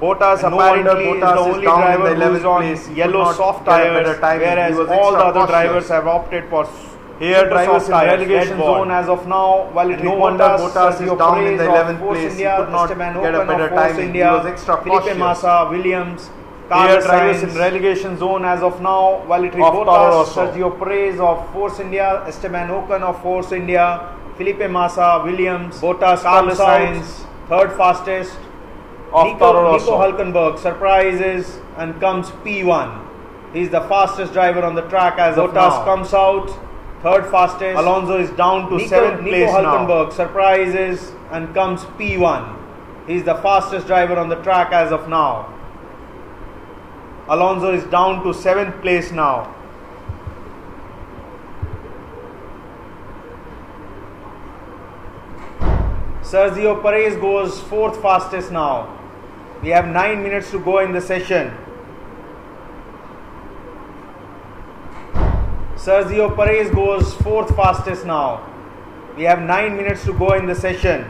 Bottas apparently is the only driver who is on yellow soft tires, whereas all the other drivers have opted for here drivers in relegation zone as of now. While it no wonder Bottas is down in the 11th place, he could not get a better timing. He was extra cautious. Felipe Massa, Williams, Carlos drivers in relegation zone as of now. Valtteri Bottas, Sergio Perez of Force India, Esteban Ocon of Force India, Felipe Massa, Williams, Bottas, Carlos Sainz, third fastest. Nico Hülkenberg surprises and comes P1. He is the fastest driver on the track as of now. Bottas comes out, third fastest. Alonso is down to 7th place now. Nico Hülkenberg surprises and comes P1. He is the fastest driver on the track as of now. Alonso is down to 7th place now. Sergio Perez goes 4th fastest now. We have 9 minutes to go in the session. Sergio Perez goes 4th fastest now. We have 9 minutes to go in the session.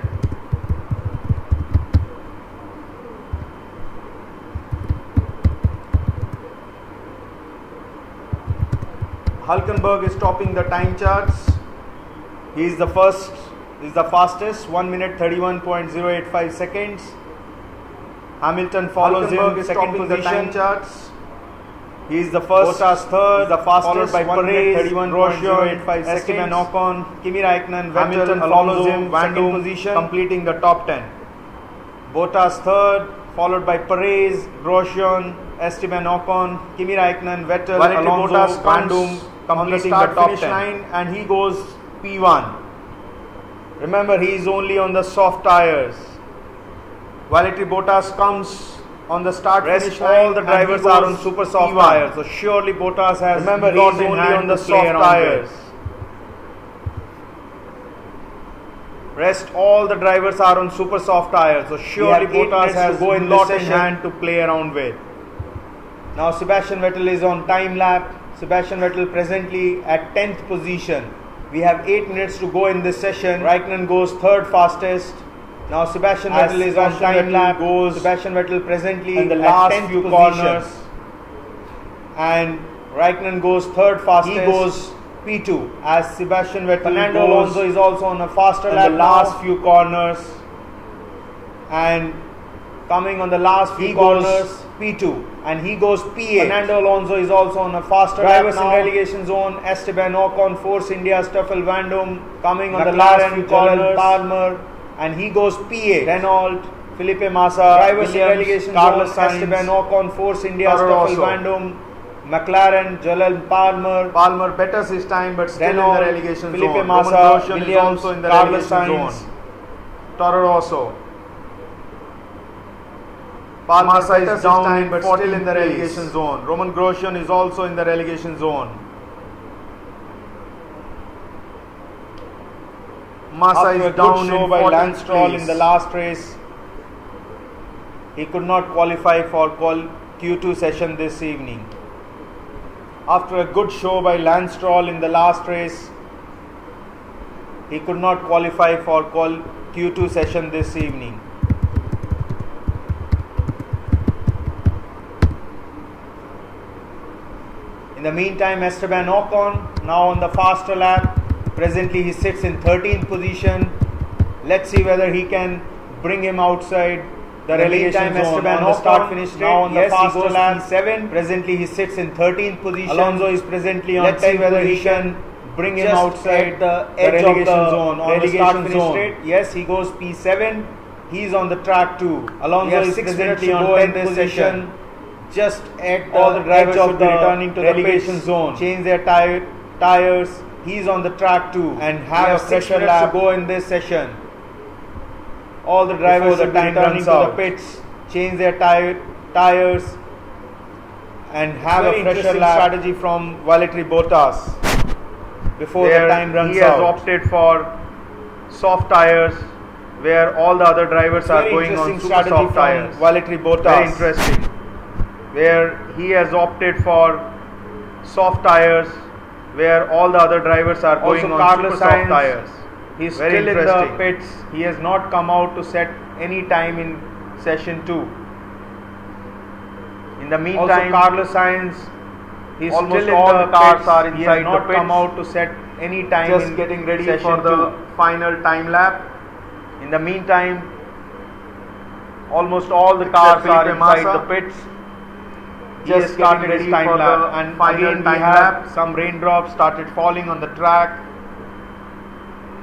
Hülkenberg is topping the time charts. He is the fastest, 1 minute 31.085 seconds. Hamilton follows him in second position. The time charts. He is the first. Bottas third, the fastest, followed by Perez, Grosjean, Esteban Ocon, Kimi Raikkonen, Vettel follows him, second position, completing the top 10. Bottas third, followed by Perez, Grosjean, Esteban Ocon, Kimi Raikkonen, Vettel, Alonso, Bottas comes completing the top 10 line, and he goes P1. Remember, he is only on the soft tires. Valtteri Bottas comes on the start finish line. All the drivers are on super soft tires, so surely Bottas has. Remember, he is only on the soft tires. Rest all the drivers are on super soft tires, so surely Bottas has a lot in hand to play around with. Now Sebastian Vettel is on time lap. Sebastian Vettel presently at 10th position. We have 8 minutes to go in this session. Raikkonen goes third fastest. Now Sebastian Vettel is on time lap. Sebastian Vettel presently in the last few corners, and Raikkonen goes third fastest. He goes P2 as Sebastian Vettel. Fernando Alonso is also on a faster lap in the last few corners, and coming on the last few corners, P2, and he goes P8. Fernando Alonso is also on a faster drivers lap now. In relegation zone, Esteban Ocon, Force India, Stoffel Vandoorne, coming on the last few corners, Palmer, and he goes P8. Renault, Felipe Massa, drivers in relegation Carlos zone, Esteban Ocon, Force India, Stoffel Vandoorne, McLaren, Jolyon Palmer. Palmer betters his time, but still Renault, in the relegation Felipe zone. Massa, Williams, is also in the Carlos relegation zone. Toro Rosso. Massa is down, but still in the relegation zone. Roman Grosjean is also in the relegation zone. Massa is down in by Lance Stroll in the last race. He could not qualify for Q2 session this evening. After a good show by Lance Stroll in the last race, he could not qualify for Q2 session this evening. In the meantime, Esteban Ocon now on the faster lap. Presently he sits in 13th position. Let's see whether he can bring him outside the relegation zone on the start-finish straight. Yes, he goes P7. Presently, he sits in 13th position. Alonso is presently on 10th position. Let's see whether he can bring him outside the edge of the zone on the start-finish straight. Yes, he goes P7. He's on the track too. Alonso is presently on 10th position. Just at all the drivers should be returning to the relegation zone. Change their tires. He's on the track too and have a fresher lap to go in this session. All the drivers should be returning to the pits, change their tires and have a fresher lap. Strategy from Valtteri Bottas before the time runs out. He has opted for soft tires where all the other drivers are going on super soft tires. Valtteri Bottas. Very interesting. Where he has opted for soft tires where all the other drivers are going on super soft tires. He's still in the pits. He has not come out to set any time in session 2. In the meantime, Carlos Sainz, he's still in the cars are inside. He has not come out to set any time. Just getting ready for the final time lap. In the meantime, almost all the cars are inside the pits. Just started his time lap, and final time lap. Some raindrops started falling on the track.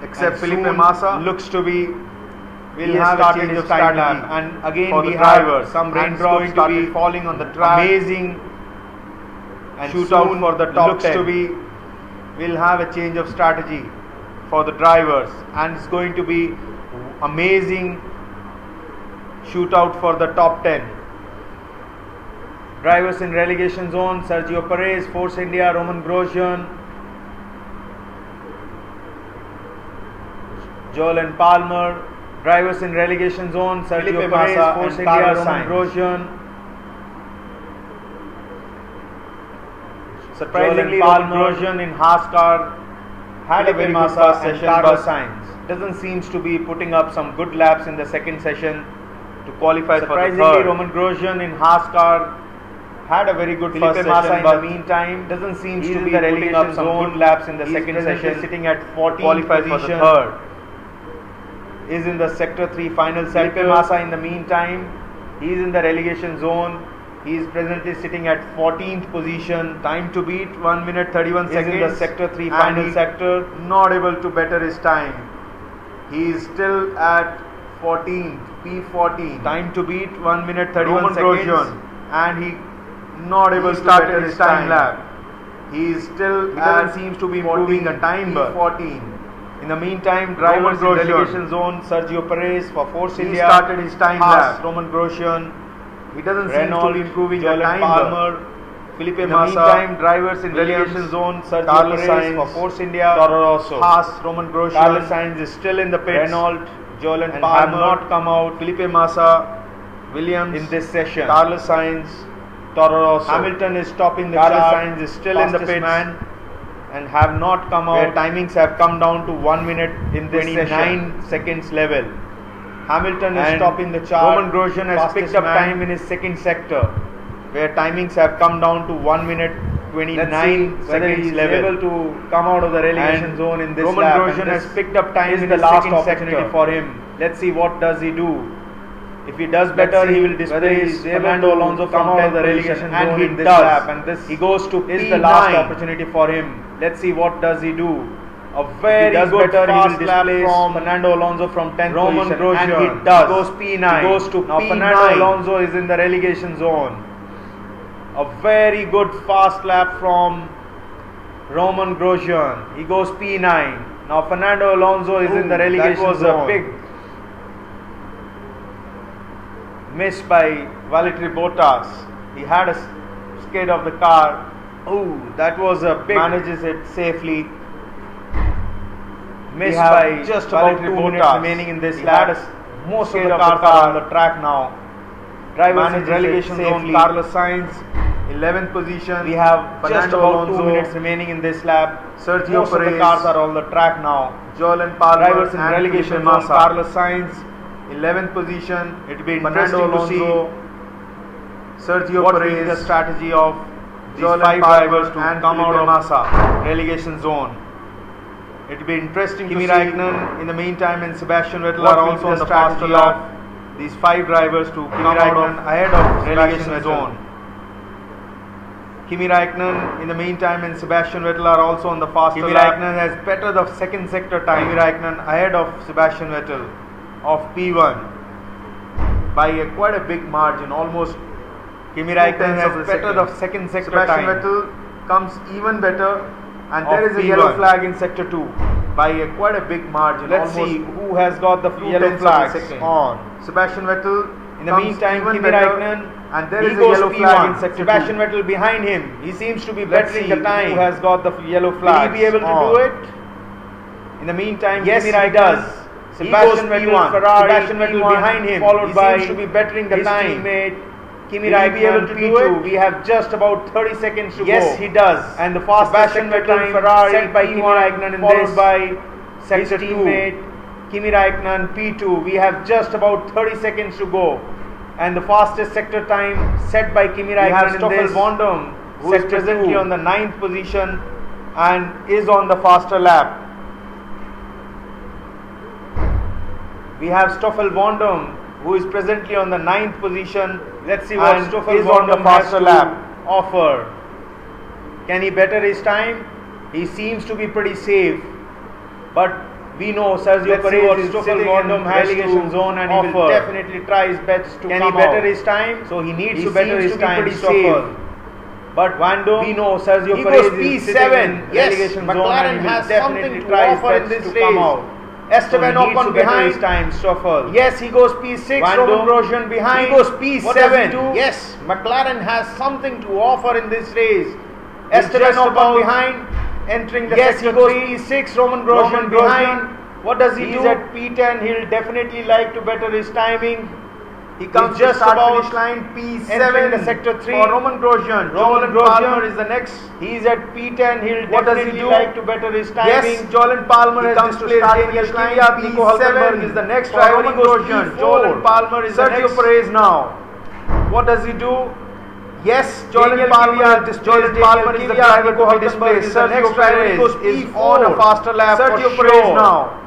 Except Felipe Massa looks to be will have a change of strategy. And again we have some raindrops started falling on the track. Amazing and shootout for the top looks 10. To be will have a change of strategy for the drivers, and it's going to be amazing shootout for the top 10. Drivers in relegation zone: Sergio Perez, Force India, Roman Grosjean, Joel Palmer. Drivers in relegation zone: Sergio Perez, Force India, Roman Grosjean. Surprisingly, Roman Grosjean in Haas car had a very good first session, but Sainz doesn't seems to be putting up some good laps in the second session to qualify for the third. Surprisingly, Roman Grosjean in Haas car had a very good first session, but in the meantime doesn't seem to be putting up some good laps in the second session, sitting at 14th position for the third. Is in the sector 3 final sector. Felipe Massa in the meantime, he is in the relegation zone. He is presently sitting at 14th position. Time to beat 1 minute 31 seconds. In the sector 3 final sector, not able to better his time. He is still at 14th, P14. Time to beat 1 minute 31 seconds. And he not able to better his time lap. He is still seems to be improving the time. P14. In the meantime, drivers in relegation zone: Sergio Perez for Force India. He started his time lap. Roman Grosjean. He doesn't seem to be improving the time. Palmer, Felipe Massa. In the meantime, drivers in relegation zone: Sergio Perez for Force India. Toro Rosso. Haas, Roman Grosjean. Carlos Sainz is still in the pits. Renault, Joel Palmer have not come out. Felipe Massa, Williams in this session. Carlos Sainz, Toro Rosso. Hamilton is topping the chart. Carlos Sainz is still in the pits and have not come out. Their timings have come down to 1 minute in this 29 seconds level. Hamilton is topping the chart. Roman Grosjean has picked up time in his second sector, where timings have come down to 1 minute 29 seconds level. Able to come out of the relegation zone in this Roman lap. Grosjean has picked up time in the last opportunity for him. Let's see what does he do. If he does better, he will display Fernando Alonso come out of the relegation zone in this lap, and this he goes to is the last opportunity for him. Let's see what does he do. A very good fast lap from Fernando Alonso from 10th Roman position, Grosjean, and he does. He goes P9. He goes to now P9. Fernando Alonso is in the relegation zone. A very good fast lap from Roman Grosjean. He goes P9. Now Fernando Alonso is in the relegation zone. That was a big miss by Valtteri Bottas. He had a skid of the car. Oh, that was a big. Manages it safely. Missed by just about 2 minutes remaining in this lap. Most of the cars are on the track now. Drivers in relegation zone: Carlos Sainz, 11th position. We have just about 2 minutes remaining in this lap. Sergio Perez. Most of the cars are on the track now. Joel Palmer. Drivers in relegation zone: Carlos Sainz, 11th position. It will be interesting to see Sergio Perez, the strategy of these 5 drivers to come out of relegation zone. It will be interesting Kimi to see. Raikkonen, in the meantime, and Sebastian Vettel What are will also be on the the faster strategy lap. of These 5 drivers to Kimi come out Raikkonen of ahead of relegation Sebastian zone. Vettel. Kimi Raikkonen, in the meantime, and Sebastian Vettel are also on the faster Kimi lap. Raikkonen has better the second sector time. Kimi Raikkonen ahead of Sebastian Vettel of P1 by quite a big margin, almost. Kimi Raikkonen has better the second sector time. Sebastian Vettel comes even better, and there is a P1. yellow flag in sector 2 by quite a big margin. Let's see who has got the yellow flags on. Sebastian Vettel. In the meantime, Kimi Raikkonen, and there is a yellow flag in sector Sebastian 2. Vettel behind him. He seems to be Let's bettering see the time. who has got the yellow Will flag. he be able to do it? In the meantime, Yes, Kimi he Raikkonen, does. Sebastian He goes Vettel, P1, Ferrari, Sebastian Vettel P1, behind him, followed he by seems to be bettering the his time. teammate Kimi Will he be able Raikkonen to P2. do it? We have just about 30 seconds to go. Yes, he does. And the fastest Sebastian sector Vettel, time Ferrari set by Kimi P1, Raikkonen in followed this by sector his 2. teammate Kimi Raikkonen P2. We have just about 30 seconds to go. And the fastest sector time set by Kimi We have Raikkonen in Stoffel this Van Dorn, who is sector presently 2. on the 9th position and is on the faster lap. We have Stoffel Van Dorn, who is presently on the 9th position. Let's see what and Stoffel is Van on the Dorn has faster to lap. offer. Can he better his time? He seems to be pretty safe. But we know Sergio Let's see Perez what is Stoffel sitting Van in Dorn has relegation to zone and he will offer. definitely try his best to Can come he better out. his time? So he needs He to better seems his to be time, pretty Stoffel. safe. But Van Dorn, we know Sergio he Perez goes is P7. sitting in Yes, relegation zone McLaren and he will has definitely something to try his offer in best this to race. come out. Esteban So he needs Ocon to better behind. his time, Stoffel. Yes, he goes P6. Van Roman Dorn, Grosjean behind. he goes P7. What does he do? Yes, McLaren has something to offer in this race. He's Esteban just Ocon about behind. entering the Yes, he sector goes 3. P6. Roman Grosjean behind. What does he He's do? at P10. He'll definitely like to better his timing. He comes just just about about finish line P7 entering the sector 3. for Roman Grosjean. Roman Jolyon Palmer Grosjean is the next. He's at P10. He'll What does he definitely do? like to better his timing. Yes, Jolyon Palmer He has comes to displaced start Daniel finish line. Kvyat. Nico Hulkenberg is the next for driver. Roman He goes Grosjean. P4. Jolyon Palmer is the Sergio next. Perez now. What does he do? Yes, Jolyon Daniel Palmer Kvyat displays. displays. Jolyon Palmer is the Kvyat. driver Nico to be Hulkenberg displaced. is the Sergio next driver. He Perez goes is P4. on a faster lap Sergio for Perez sure. now.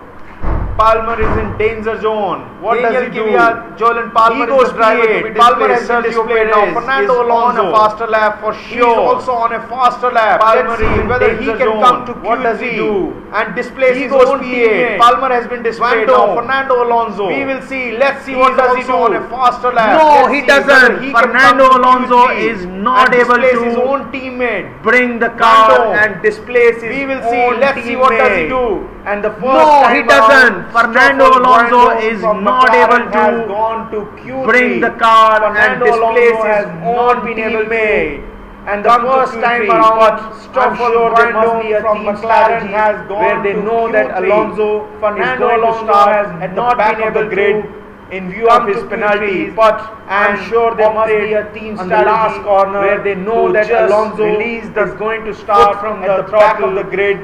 Palmer is in danger zone. What Daniel does he do? Kvyat, Jolyon Palmer he goes is the driver to be P8. Palmer has displaced. been Sergio displayed Perez now. Fernando is on Alonso. a faster lap for He is sure. also on a faster lap. Palmer Let's is see in whether he danger can zone. come to Q3. What does he do? And displays He his goes own P8. teammate. Palmer has been displayed Van now. Dorn. Fernando Alonso. We will see. Let's see He what is does he also do. on a faster lap. No, Let's he see doesn't. whether he can Fernando come to Alonso Q3 is not and able displays to his own teammate. bring the Van car Dorn. and displace his We will see. own Let's see what does he teammate. do. And the first No, time he doesn't. around, Fernando Stoffel Alonso Van Dorn is from not McLaren able to has gone to Q3. bring the car and Fernando displace Alonso his has own not been able teammate. to. And the Come to first time Q3, around, but I'm Stoffel sure there Van must Dorn be a from team McLaren strategy has gone where they to know that Q3. Alonso Fernando is going to Alonso start has at not the back been of the able grid to in view come of his to Q3, penalties. but I'm and sure there must opted be a team on strategy the last corner where they know to that just Alonso release the is going to start from at the the back throttle of the grid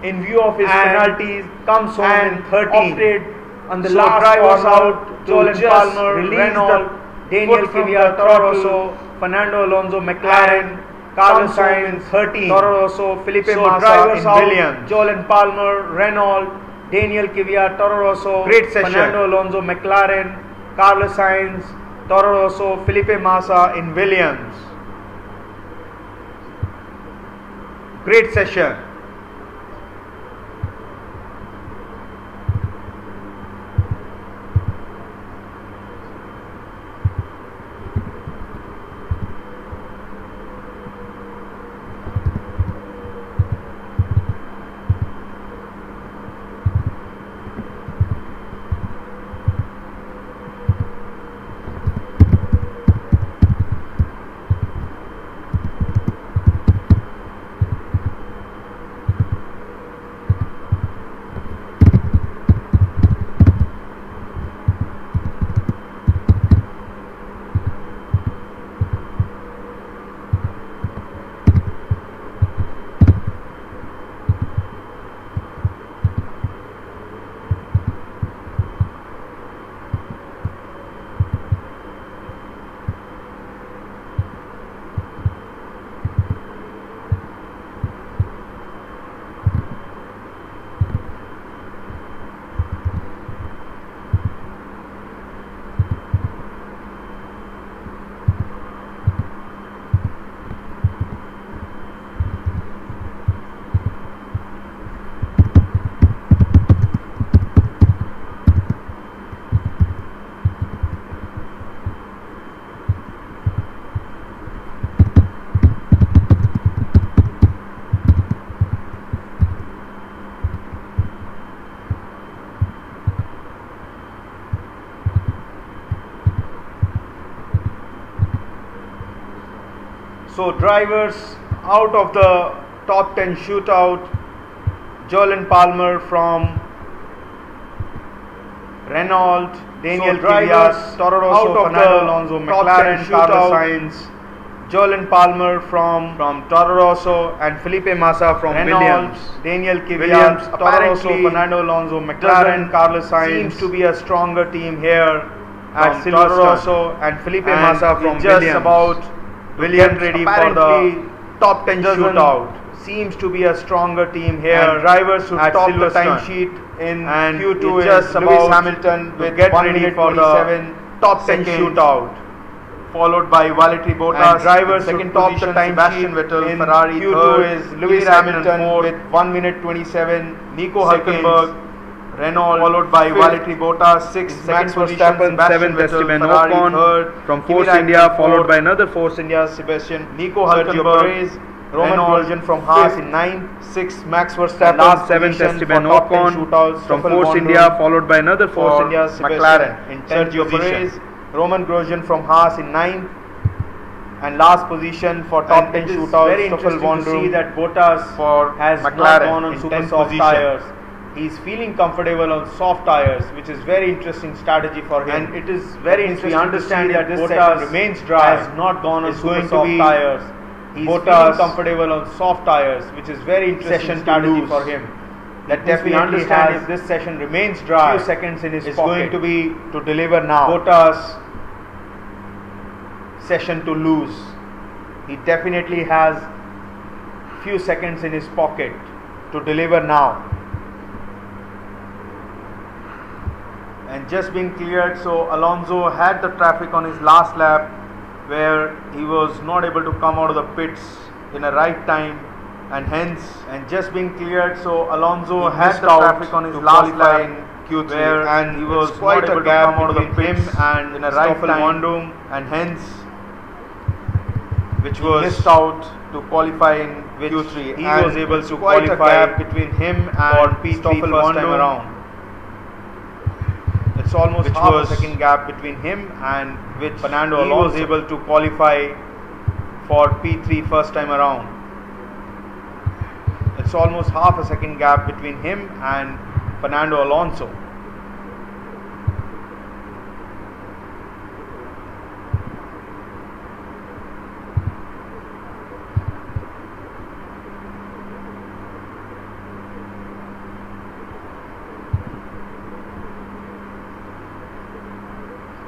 in view of his and penalties, comes home and in 13. opted on the So last drivers corner out, to Jolyon just Palmer, release Renault, the Daniel foot from Kvyat, the Toro throttle, Rosso, Fernando Alonso, McLaren, and Carlos comes home in Sainz, 13. Toro Rosso, Felipe So Massa drivers in out, Williams, Jolyon Palmer, Renault, Daniel Kvyat, Toro Rosso, Great session. Fernando Alonso, McLaren, Carlos Sainz, Toro Rosso, Felipe Massa in Williams. Great session. So drivers out of the top 10 shootout: Jolyon Palmer from Renault, Daniel Kvyat, Toro Rosso, Fernando Alonso, McLaren, Carlos Sainz, Jolyon Palmer from Toro Rosso, and Felipe Massa from Williams, Daniel Kvyat, Toro Rosso, Fernando Alonso, McLaren, Carlos Sainz. Seems to be a stronger team here at Toro Rosso, and Felipe Massa from just Williams. About Williams ready for the top 10 shootout. Seems to be a stronger team here. And drivers who top the time sheet in Q2 is just about Hamilton with get ready for the top 10 shootout, followed by Valtteri Bottas. And drivers second top the time Sebastian Vettel in Ferrari. Q2 is Lewis Hamilton with 1 minute 27. Nico Hülkenberg, Renault, followed by Valtteri Bottas. 6th Max Verstappen, 7th Esteban Ocon from Force India, followed by another Force India Sebastian Nico Hülkenberg. Roman Grosjean from Haas in 9th, 6th Max Verstappen, 7th Esteban Ocon from Force India, followed by another Force India McLaren in 10th position. Roman Grosjean from Haas in 9th, and last position for top 10 shootouts. Very interesting to see that Bottas has McLaren not gone on super soft tires. He's feeling comfortable on soft tires, which is very interesting strategy for him. And it is very interesting to understand that Bottas remains dry, has not gone on super soft tires. He's feeling comfortable on soft tires, which is very interesting strategy for him. That definitely understand if this session remains dry, few seconds in his pocket, going to be to deliver now. Bottas session to lose. He definitely has few seconds in his pocket to deliver now. And just been cleared, so Alonso had the traffic on his last lap, where he was not able to come out of the pits in a right time, and hence, and just been cleared, so Alonso had the traffic on his last lap in Q3, where and he was not able to come out of the pits and in a right time, and hence, which was missed out to qualify in Q3. He was able to qualify between him and P3 first time around. It's almost half a second gap between him and which Fernando Alonso was able to qualify for P3 first time around. It's almost half a second gap between him and Fernando Alonso.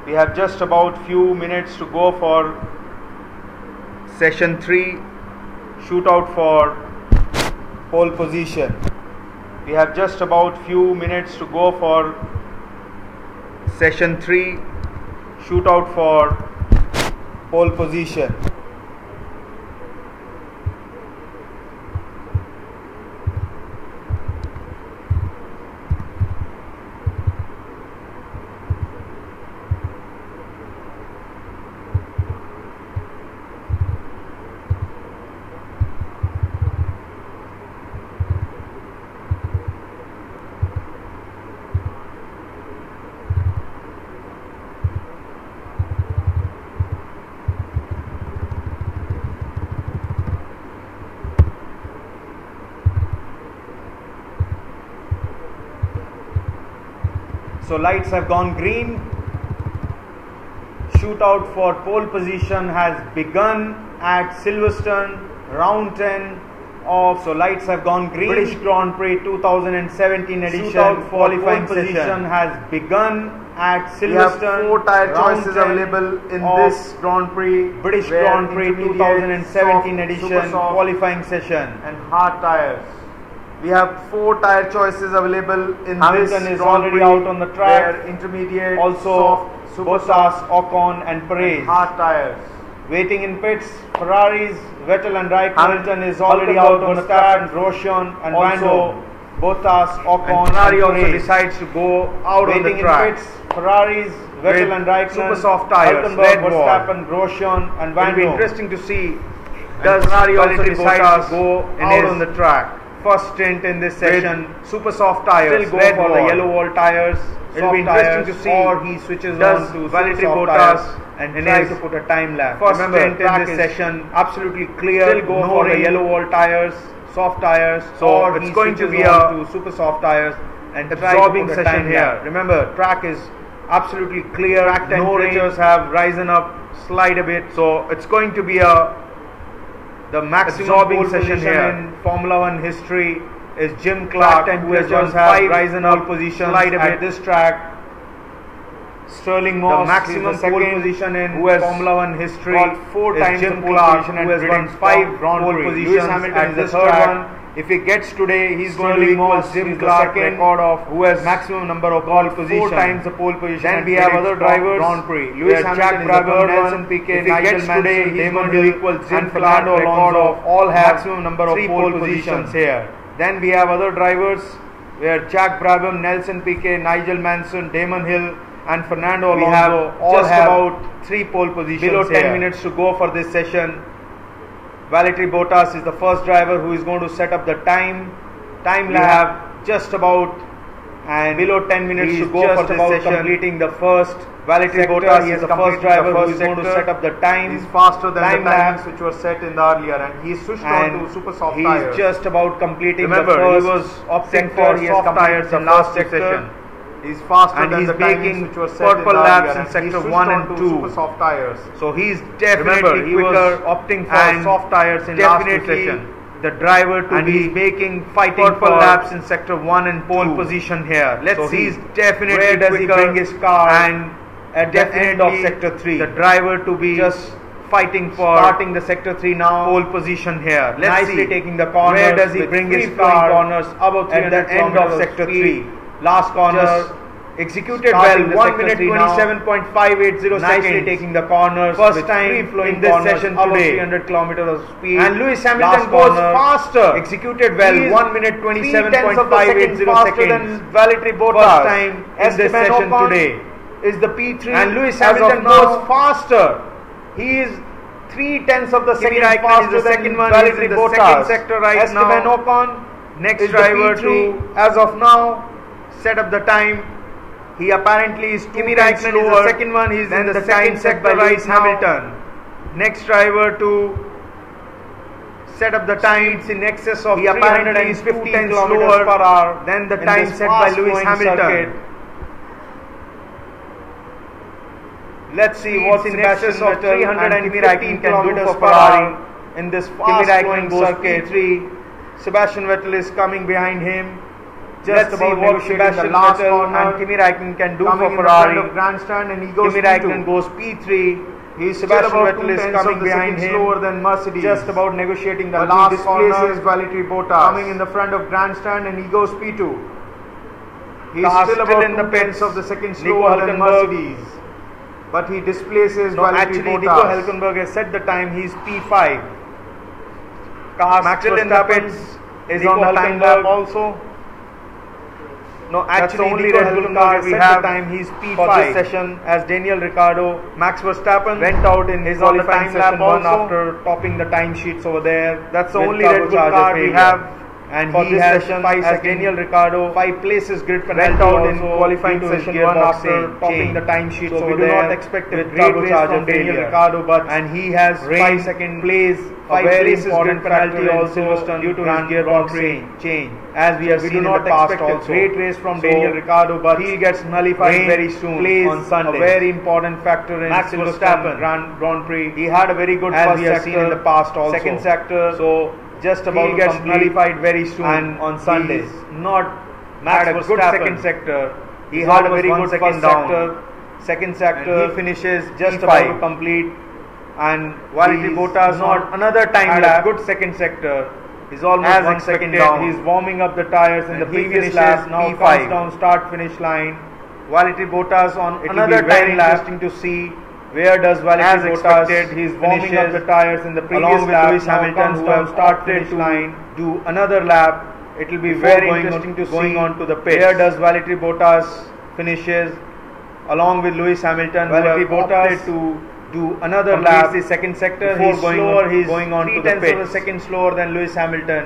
We have just about few minutes to go for session 3, shootout for pole position. We have just about few minutes to go for session 3, shootout for pole position. So lights have gone green. Shootout for pole position has begun at Silverstone, round 10 of. So lights have gone green. British Grand Prix 2017 edition. Shootout for qualifying position has begun at Silverstone. We have 4 tire choices available in this Grand Prix. British Grand Prix 2017 edition qualifying session and hard tires. We have 4 tire choices available in Hamilton this is Grand already Prix, out on the track. Intermediate, also Bottas, Ocon and Perez. Hard tires. Waiting in pits, Ferraris, Vettel and Raikkonen. Hamilton is already out on the track. Grosjean and Lando, Bottas, Ocon and Ferrari also decides to go out on the track. Waiting in pits, Ferraris, Vettel and Raikkonen. Super soft tires. Verstappen, Grosjean and Lando. It will be interesting to see does Ferrari also decide to go out on the track. first stint in this session. Super soft tires. Still go for the yellow wall tires. It'll be interesting to see, or he switches on to Valtteri Bottas and tries to put a time lapse. First Remember, stint in track this is session, absolutely clear. Still go for the yellow wall tires, soft tires. So or it's he going to switches be on a to super soft tires and absorbing tries to put a session time here. lapse. Remember, track is absolutely clear. Track Temperatures have risen up slight a bit. So it's going to be The maximum absorbing pole session position here. in Formula 1 history is Jim Clark, who has temperatures just have have risen up positions slight a at bit. this track. Sterling The Moss, maximum is pole second, position in who has Formula 1 history got 4 is times Jim the pole Clark, position who at has won Britain's 5 Grand pole Prix. positions Lewis Hamilton at is the the third track. one. If he gets today, he's going to Sterling equal Moss Jim is the Clark second, record of who has maximum number of pole pole position. 4 times the pole position. Then at we have Britain's other drivers. Grand Prix. Lewis Where Hamilton Jack is the Brabham, third Nelson one. Piquet, If he Nigel gets today, Mansell, he's Damon going to Hill, equal Jim and Clark Fernando record Alonso of all have maximum number of 3 pole pole positions positions. here. Then we have other drivers where Jack Brabham, Nelson Piquet, Nigel Mansell, Damon Hill, and Fernando We Alonso have all just have about 3 pole positions below 10 here. minutes to go for this session. Valtteri Bottas is the first driver who is going to set up the time We lap. have Just about and below 10 minutes to he's go for just this about session. completing the first Valtteri sector. Bottas He is is the completing first driver the who first is going to sector. set up the time. He's faster than time the times lapse. which were set in the earlier, and he's switched on And to super soft he's tires. just about completing Remember, the first he was opting sector. for He has soft completed tires the in last first session. sector. He's faster And than he's the timings making which were set purple in the laps earlier, in and sector he switched 1 on and to 2. super soft tires. So he's definitely Remember, he was quicker, opting for and soft tires in last definitely session. The driver to and be he's making fighting purple for laps in sector 1 and pole 2. position here. Let's so see. he's definitely Where does he quicker bring his car, and at the end of definitely sector 3 the driver to be just fighting for starting the sector 3 now. pole position here. Let's Nicely see. taking the corners. Where does he with bring his free-flowing car corners above 300 at the end of sector 3. Last corner. Just Executed starting well, the 1 sector minute 3 now. 27.580 Nicely seconds. taking the corners First with time free-flowing in this corners session above today. 300 kilometers of speed. And Lewis Hamilton Last goes corner, faster. executed well, He is 1 minute 27.580 faster seconds. than Valtteri Bottas. First time in this Esteban session Ocon today. is the P3, And Lewis as of Hamilton now, goes faster. He is 3/10 of the Kimi second Raikkonen faster is the than second one. Valtteri He's in the Bottas. second sector right Esteban now. Ocon, Next is the driver P3 to as of now. set up the time. He apparently is Kimi 2 tenths Raikkonen is the slower second one. He's than in the the second time set sector by Lewis right now. Hamilton. Next driver to set up the time. It's in excess of He apparently is 315 15 kilometers slower per hour than the in time this set by Lewis fast-flowing Hamilton. circuit. Let's see Speeds what in Sebastian excess of Vettel and 315 Kimi Raikkonen can do kilometers for per Ferrari hour. in this Kimi Raikkonen fast-flowing goes circuit. P3. Sebastian Vettel is coming behind him. Just Let's see about what negotiating Sebastian the last Vettel corner. and Kimi Raikkonen can do Coming for in the front Ferrari. of grandstand, and he goes Kimi Raikkonen P2. goes P3. He's Sebastian still about Vettel 2 is tenths coming of the behind second him. slower than Mercedes. Just about negotiating the But last he displaces corner. Valtteri Bottas. Coming in the front of grandstand, and he goes P2. He's Car still still about in the 2 pits. tenths of the second Nico slower than Hülkenberg. Mercedes. But he displaces No, Valtteri actually, Bottas. Nico Hülkenberg has set the time. He's P5. Car Max still in the Verstappen pits. is Nico on the time lap Hülkenberg also. No, That's actually, the only Nico Red Bull Hülkenberg car has we set have the time. He's P5 for this session. as Daniel Ricciardo Max Verstappen went out in his on the qualifying time lap session 1 also. after topping the time sheets over there. That's the with only Red Bull turbocharger car we failure. have. And for he this has session 5 as seconds. Daniel Ricciardo 5 places grid went penalty out in also qualifying due to his session gearbox 1 after topping change. the time sheets So over we do there not expect a with great race turbocharger from Daniel failure. Ricciardo, but and he has 5 reigned second plays a a very very important important penalty factor in also Silverstone due to his Grand gearbox Prix change, as we have we seen do in not the past expect a also. great race from So Daniel Ricciardo, but he gets nullified rain very soon plays on Sunday. a very important factor in Max Silverstone Verstappen Grand Prix. He had a very good as first we have sector, seen in the past also. second sector. So just about he to gets complete nullified very soon and on Sunday. he's not Max had a good Verstappen. second sector. He He's had a almost very 1 good second first down. sector. Second sector. And he finishes just P5. about to complete. And Valtteri he's Bottas not on another time had lap. a good second sector. He's almost as 1 expected. second down. He's warming up the tires in And the he previous finishes lap. Now P5. comes down start finish line. Valtteri Bottas on It'll another be very time lap. interesting to see Where does as Valtteri Bottas expected. He's warming up finishes the tires in the previous along with lap. Lewis Now Hamilton, comes who down have start opted finish to line. Do another lap. It will be before very going interesting on- to going see on to the pits. where does Valtteri Bottas finishes along with Lewis Hamilton. Valtteri who have opted Bottas to do another completes lap. the second sector. Before He's going slower. on, He's going on to the 3/10 of a pits. second slower than Lewis Hamilton.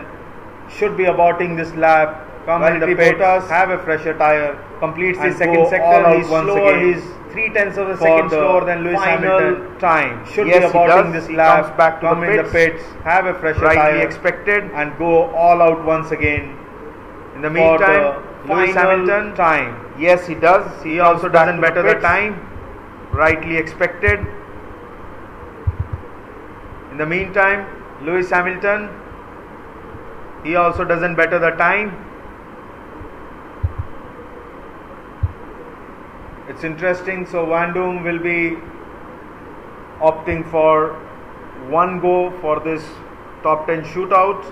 should be aborting this lap. Come in the pits, have a fresher tire, completes the second sector. He's slower. He's 3/10 of a second slower than Lewis Hamilton. Time should be aborting this lap. Comes back to the pits, have a fresher tire, expected, and go all out once again. In the meantime, Lewis Hamilton time. Yes, he does. He also doesn't better the time. Rightly expected. In the meantime, Lewis Hamilton, he also doesn't better the time. It's interesting. So Van Doom will be opting for one go for this top 10 shootout,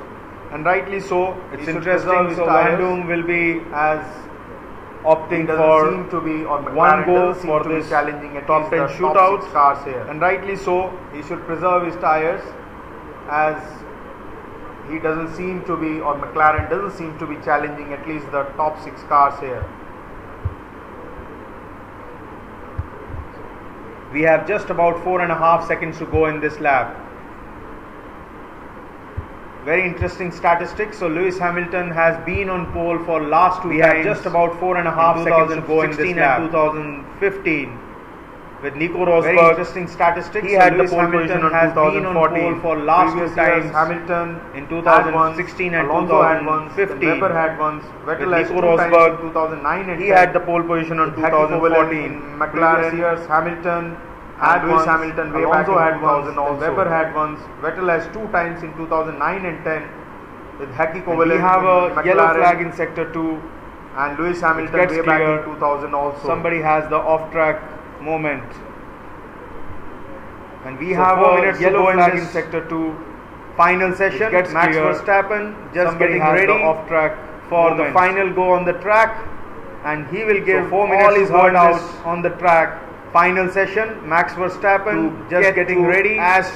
and rightly so. It's interesting. So Van Doom will be opting for one go for this challenging top 10 shootout cars here, and rightly so. He should preserve his tires, as he doesn't seem to be, or McLaren doesn't seem to be challenging at least the top 6 cars here. We have just about 4.5 seconds to go in this lap. Very interesting statistics. So Lewis Hamilton has been on pole for last 2 times. We have just about 4.5 seconds to go in this lap. 2015 with Nico Rosberg. Very interesting statistics. He had the pole position on 2014 for last 2 times. Hamilton in 2016 and 2015. Webber had once. Vettel has Nico Rosberg 2009 and he had the pole position on 2014. McLaren years Hamilton had Lewis Hamilton way back in 2000 also. Webber had once. Vettel has 2 times in 2009 and 10 with Heikki Kovalainen. We have a yellow flag in sector 2, and Lewis Hamilton way back in 2000 also. Somebody has the off-track moment, and we have a yellow flag in sector 2. Final session. Max Verstappen just getting ready off-track for the final go on the track, and he will give 4 minutes all his heart out on the track. Final session. Max Verstappen just getting ready as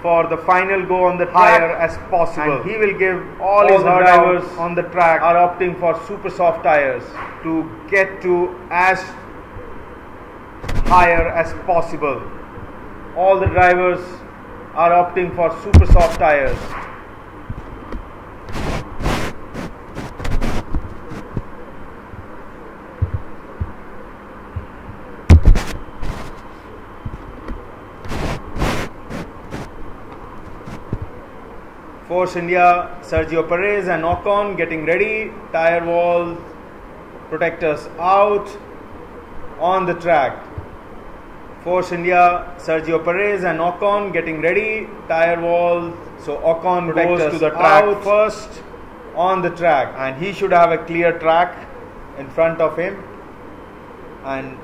for the final go on the track as possible, and he will give all his heart out on the track. Are opting for super soft tires to get to as higher as possible. All the drivers are opting for super soft tires. Force India, Sergio Perez and Ocon getting ready. Tire walls, protectors out on the track. Force India, Sergio Perez and Ocon getting ready. Tire walls. So Ocon goes to the track first on the track, and he should have a clear track in front of him. And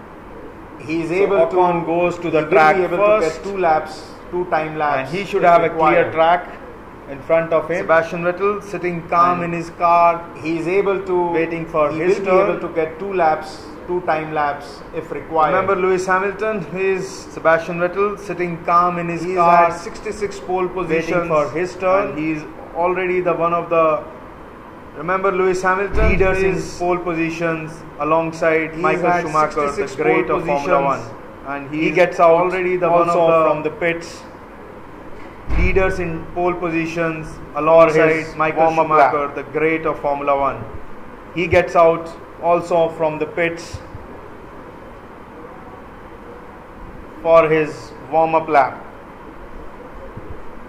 he is able to. Ocon goes to the track first. To get 2 time laps, and he should have a clear track in front of him. Sebastian Vettel sitting calm in his car. He is able to waiting for his turn. He will be able to get 2 time laps if required. Remember Lewis Hamilton is Sebastian Vettel sitting calm in his car. He's at 66 pole positions waiting for his turn. And he's already the one of the. Remember Lewis Hamilton leaders in pole positions alongside Michael Schumacher, the great of Formula 1, and he gets out already the one of the from the pits. Leaders in pole positions alongside Michael Schumacher, the great of Formula 1. He gets out also from the pits for his warm-up lap.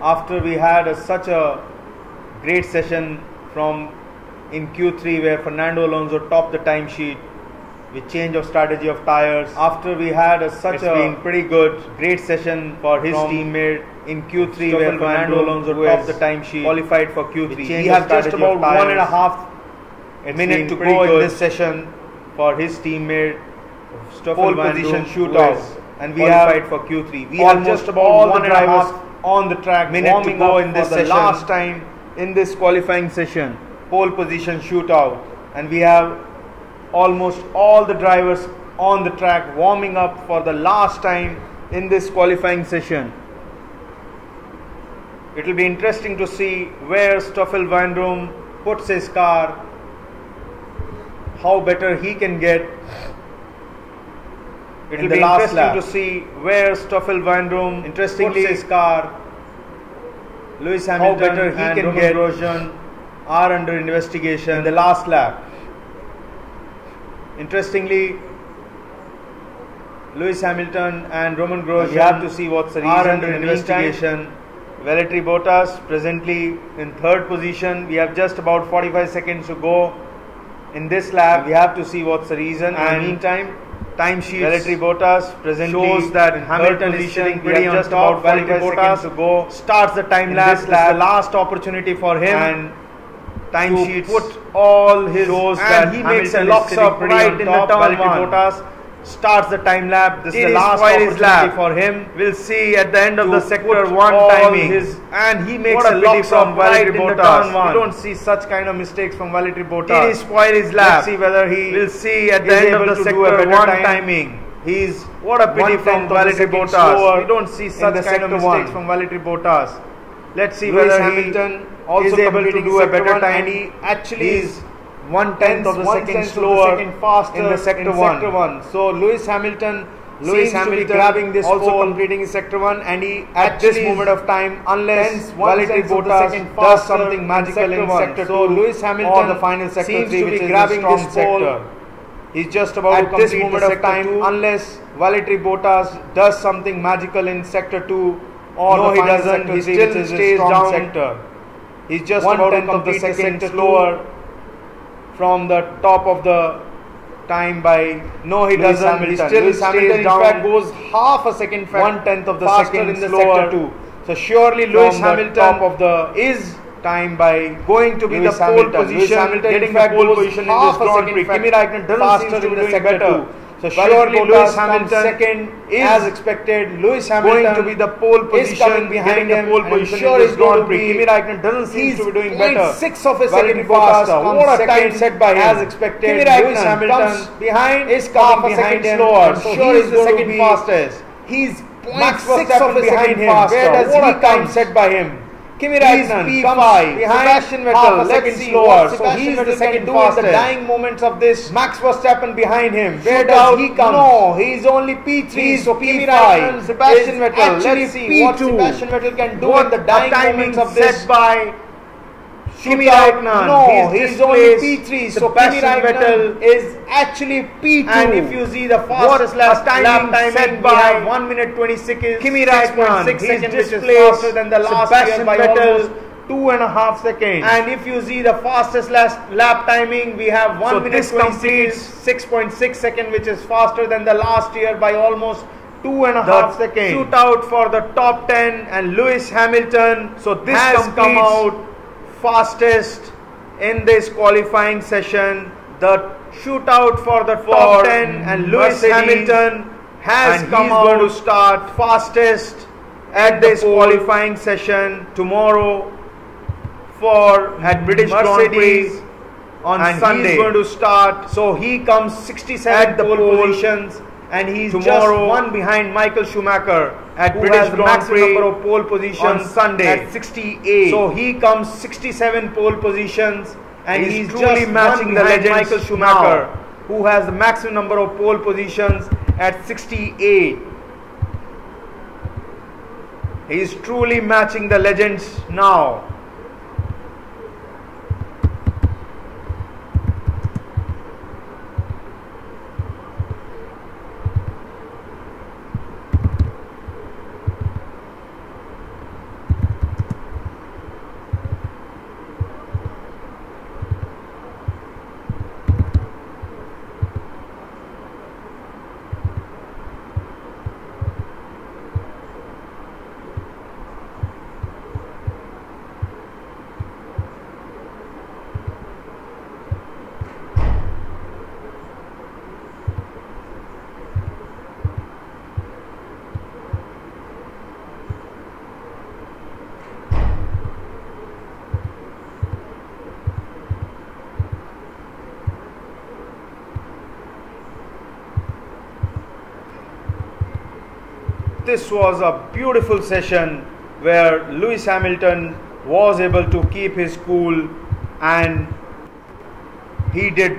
After we had such a great session in Q3 where Fernando Alonso topped the timesheet with change of strategy of tires. After we had been pretty good, great session for his teammate in Q3 where Fernando Alonso topped the timesheet, qualified for Q3. We have just about 1.5 minutes to go in this session for his teammate. Pole position shootout, and we qualified for Q3. We have just about all the drivers on the track minute to go in this session. Last time in this qualifying session, pole position shootout, and we have almost all the drivers on the track warming up for the last time in this qualifying session. It will be interesting to see where Stoffel Vandoorne puts his car, how better he can get. It will be interesting to see where Stoffel Vandoorne puts his car, Lewis Hamilton, how better he can get. Grosjean are under investigation in the last lap. Interestingly, Lewis Hamilton and Roman Grosjean, you have to see what's the reason, are under investigation. Valtteri Bottas presently in third position. We have just about 45 seconds to go in this lap. We have to see what's the reason. And in the meantime, timesheets Valtteri Bottas presently shows that Hamilton is sitting pretty on just top. about 45 seconds to go. Starts the time lapse. This is the last opportunity for him. And Timesheets put all his shows and that he makes Hamilton a locks is sitting up pretty right on in top. the turn Valtteri one. Bottas starts the time lap. This is the It last spoiled his opportunity lap for him. We'll see at the end of the to sector put one all timing. and he makes What a a pity locks from up right Valtteri in the Bottas. turn one. We don't see such kind of mistakes from Valtteri Did Bottas. he spoil his lap? Let's see whether he We'll see at is the end able of the to do a sector better one time. timing. He's what a pity from 1/10 of the Valtteri second Bottas. slower We don't see such the kind of sector mistakes one. from Valtteri Bottas. Let's see Lewis whether Hamilton also is able to do a better time. time. And he actually He's is 1/10 of the second slower faster in the sector one. So Lewis Hamilton Lewis seems to be Hamilton grabbing this also pole, completing his sector one, and he at this actually moment of time, unless Valtteri of the Bottas second does faster something magical in one. sector So 2 Lewis Hamilton or the final sector seems 3, to which be is grabbing the strong this pole sector. He's just about at to this complete moment the of sector time, 2, unless Valtteri Bottas does something magical in sector 2 or No, the he final doesn't. sector He 3, still which is a stays strong down sector. He's just 1/10 about to of the complete the second sector slower 2 from the top of the time by No, he Lewis doesn't. Hamilton. He still Lewis stays Hamilton down in fact goes half a second 1/10 of the faster second in the slower. sector 2. So surely From Lewis the Hamilton top of the is time by going to be Lewis the pole Hamilton. position. Lewis Hamilton getting in the fact pole goes position in half this a Grand second Prix. faster Kimi Raikkonen doesn't faster seem to in be the doing sector better. 2. So Valtteri surely Bottas Lewis comes Hamilton second is as expected. Lewis Hamilton going to be the pole position, is coming behind getting the him, pole and I'm position sure in this he's going Grand to Prix. be. Kimi Raikkonen doesn't seem He's to be doing better. 0.6 of a Valtteri second Bottas faster. comes What a second time set by him. as expected. Kimi Lewis Raikkonen Hamilton comes behind, is half coming a behind second him. slower. I'm So sure he's he's the going to second be fastest. He's Max 0.6 Verstappen of a behind second him. faster. Where does What he a time come? set by him. Kimi He's Raikkonen P5 comes behind Sebastian half Vettel. a Let's second see slower. what So Sebastian he's the Vettel second can do in the fastest. dying moments of this. Max Verstappen behind him. Where Where does does he he come? come? No, he's only P3. He's so Kimi P5. Raikkonen, Sebastian is Vettel. actually Let's see what P2. Sebastian Vettel can do What in the a dying timing moments of this. set by Kimi Shootout. Raikkonen. No, he's only displaced P3. So Kimi Sebastian Raikkonen is actually P2. And if you see the fastest lap timing timing set set by by 1 minute 26 is Kimi Raikkonen. 6.6 He's seconds, which is displaced faster than the last Sebastian year by Vettel. almost 2.5 seconds. And if you see the fastest lap timing, we have 1 So minute this 26, completes 6.6 second, which is faster than the last year by almost 2.5 the seconds. shootout for the top 10 and Lewis Hamilton. So this has has come completes out fastest in this qualifying session. The shootout for the top 10 and Lewis Mercedes, Hamilton has and come he's out going to start fastest at this qualifying session tomorrow for at British Grand Prix Mercedes on and Sunday. he's going to start. So he comes 67 at the pole pole positions And he's tomorrow just one behind Michael Schumacher at who British has the Grand maximum Prix number of pole positions on Sunday at 68. So he comes 67 pole positions and He's he's truly just matching one the behind legends Michael Schumacher, now. who has the maximum number of pole positions at 68. He is truly matching the legends now. This was a beautiful session where Lewis Hamilton was able to keep his cool and he did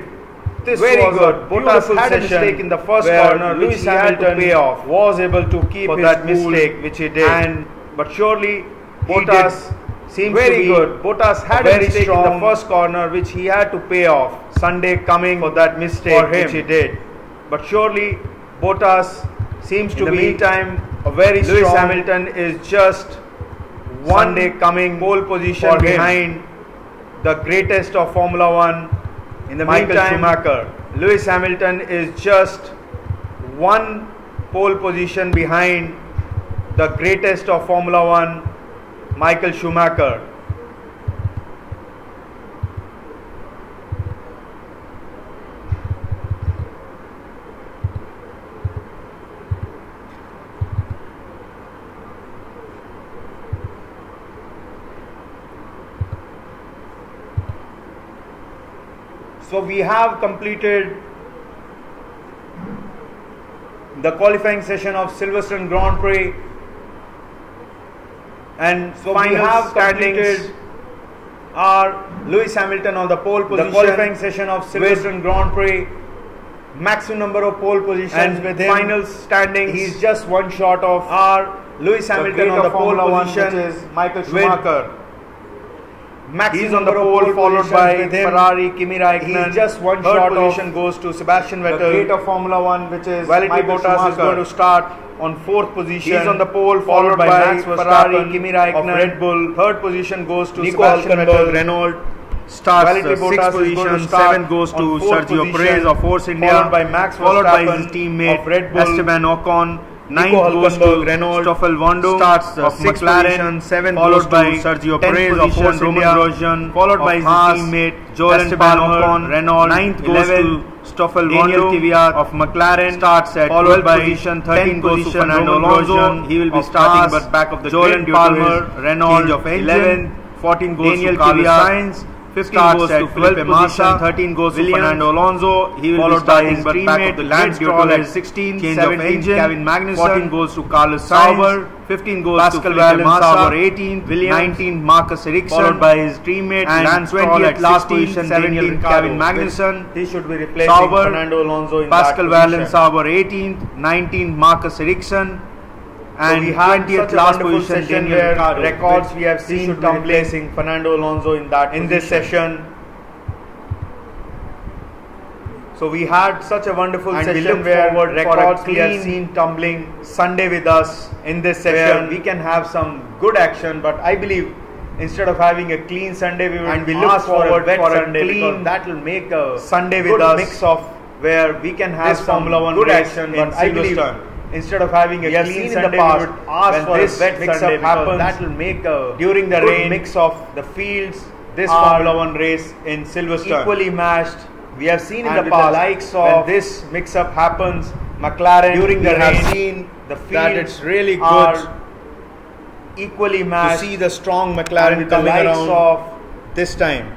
this Very was good. a Bottas beautiful had a session mistake in the first where corner, which Lewis he had to Hamilton pay off was able to keep for his that cool mistake which he did. but surely Bottas seems very to be good. Bottas had very a mistake strong in the first corner, which he had to pay off. Sunday coming for that mistake which he did. But surely Bottas Seems to in the be meantime, a very Lewis strong Hamilton is just one Sunday coming pole position for him. behind the greatest of Formula One. In the Michael meantime, Schumacher. Lewis Hamilton is just one pole position behind the greatest of Formula One, Michael Schumacher. So we have completed the qualifying session of Silverstone Grand Prix, and So final we have standings completed are Lewis Hamilton on the pole position. the qualifying session of Silverstone Grand Prix, Maximum number of pole positions and with him, final standings. he's just one short of are Lewis Hamilton on the pole position, which is Michael with Schumacher. maximum He's on the number of pole, followed positions by with him. Ferrari, Kimi Raikkonen. He's just one Third short position of goes to Sebastian the Vettel. great of Formula One, which is Valtteri Michael Bottas Schumacher. is going to start on fourth position. He's on the pole, followed by Max Ferrari, Verstappen Kimi Raikkonen of Red Bull. Third position goes to Nico Sebastian Hülkenberg, Vettel. Renault. Starts Valtteri the Bottas sixth is going to position. start Seventh goes to on fourth Sergio position, Perez of Force India. followed by Max followed by his Verstappen teammate of Red Bull. Esteban Ocon. Ninth Nico goes to Hülkenberg, Renault. Stoffel Vandoorne Starts the of sixth McLaren. position. Seventh followed goes to by Sergio 10th Perez of position, Force Roman India. Grosjean Followed by of his Haas. teammate Joel Esteban Palmer, Ocon, Renault. Ninth goes 11th to Stoffel Daniel Vandoorne Kvyat of McLaren. starts at followed 12th by position. 13th goes to position, Fernando Roman Alonso. Grosjean He will be of starting Haas. but back of the Joel grid due Palmer, to his Renault change of engine. 11th. 14 goes Daniel to Carlos Kvyat Sainz. 15 starts goes at to 12th Felipe Massa. position. 13 goes to Williams, Fernando Alonso. He will be followed by starting his but back of the teammate, line Fritz due to Stroll at his 16, change of 17th, engine. Kevin Magnussen. 14 goes to Carlos Sauber. Sainz. 15 goes Pascal to Felipe Massa. Sauber 18th. Williams, 19th Marcus Ericsson. followed by his teammate and Lance Stroll 20th at last 16, position 17th Daniel Kevin Magnussen. He should be replacing Sauber, Fernando Alonso in Pascal that Valens position. Sauber 18th. 19th Marcus Ericsson. And we had 20th such a last wonderful position session Daniel where Ricciardo. records we have He seen should be tumbling replacing Fernando Alonso in that in this session. So we had such a wonderful And we session look where forward for a records we have clean seen tumbling Sunday with us in this where session. We can have some good action, but I believe instead of having a clean Sunday, we will And we look ask forward for a wet for a Sunday clean because that will make a Sunday with good us mix of where we can have this some Formula One good race action. in But I believe Silverstone. instead of having a We have clean seen in Sunday, the past we would ask when for this a wet mix-up Sunday because happens that will make a during the good rain mix of the fields. This are Formula One race in Silverstone. equally matched. We have seen in And the with past the likes when of this mix-up happens, McLaren during the we have rain, seen the fields that it's really good are equally to matched. see the strong and McLaren with the coming likes around of this time.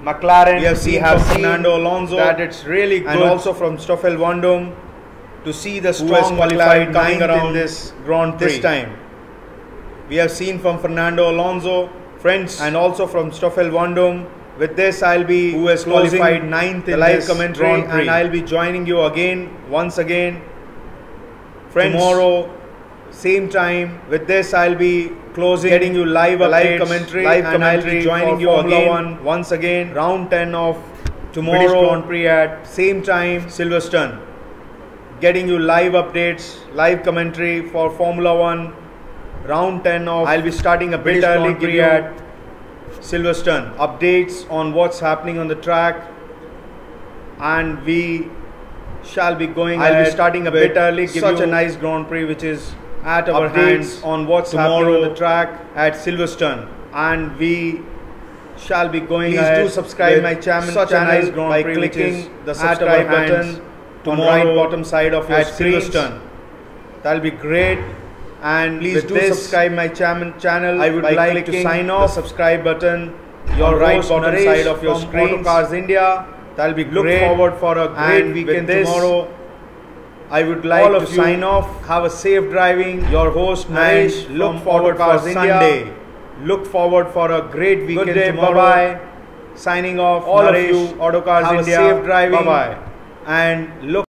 McLaren, We have seen from Fernando Alonso that it's really good, and also from Stoffel Vandoorne to see the has strong qualified McLaren coming ninth in around this Grand Prix. this time. We have seen from Fernando Alonso, friends, and also from Stoffel Vandoorne. with this I'll be Who has closing qualified ninth the in live this commentary, Grand Prix. and I'll be joining you again, once again, Friends, tomorrow, same time. With this I'll be closing, getting you live live updates, commentary, live and I'll commentary be joining for you Formula again, One. once again, round 10 of tomorrow British Grand Prix at same time, Silverstone. getting you live updates, live commentary for Formula One. Round 10 of I'll be starting a bit British early, Grand give Prix you at Silverstone. updates on what's happening on the track, and we shall be going I'll be ahead starting a with bit early, give such you a nice Grand Prix which is at our updates hands on what's happening tomorrow on the track, at Silverstone. and we shall be going Please ahead do subscribe with my channel such a nice Grand by Prix which clicking is the at subscribe our hands button on tomorrow right bottom side of your at screens. Silverstone. That'll be great. And Please with do this, subscribe my channel. I would by like to clicking sign the off. subscribe button. Your on right host bottom Naresh side of your from screen. Autocars India. That'll be Look great. forward for a great And weekend with this, tomorrow. I would like all to of you sign off. Have a safe driving. Your host Naresh. And Look from forward for Autocars India. Sunday. Look forward for a great weekend Good day, tomorrow. bye-bye. Signing off. All of Naresh. you, Autocars Have India. a safe driving. Bye-bye. And look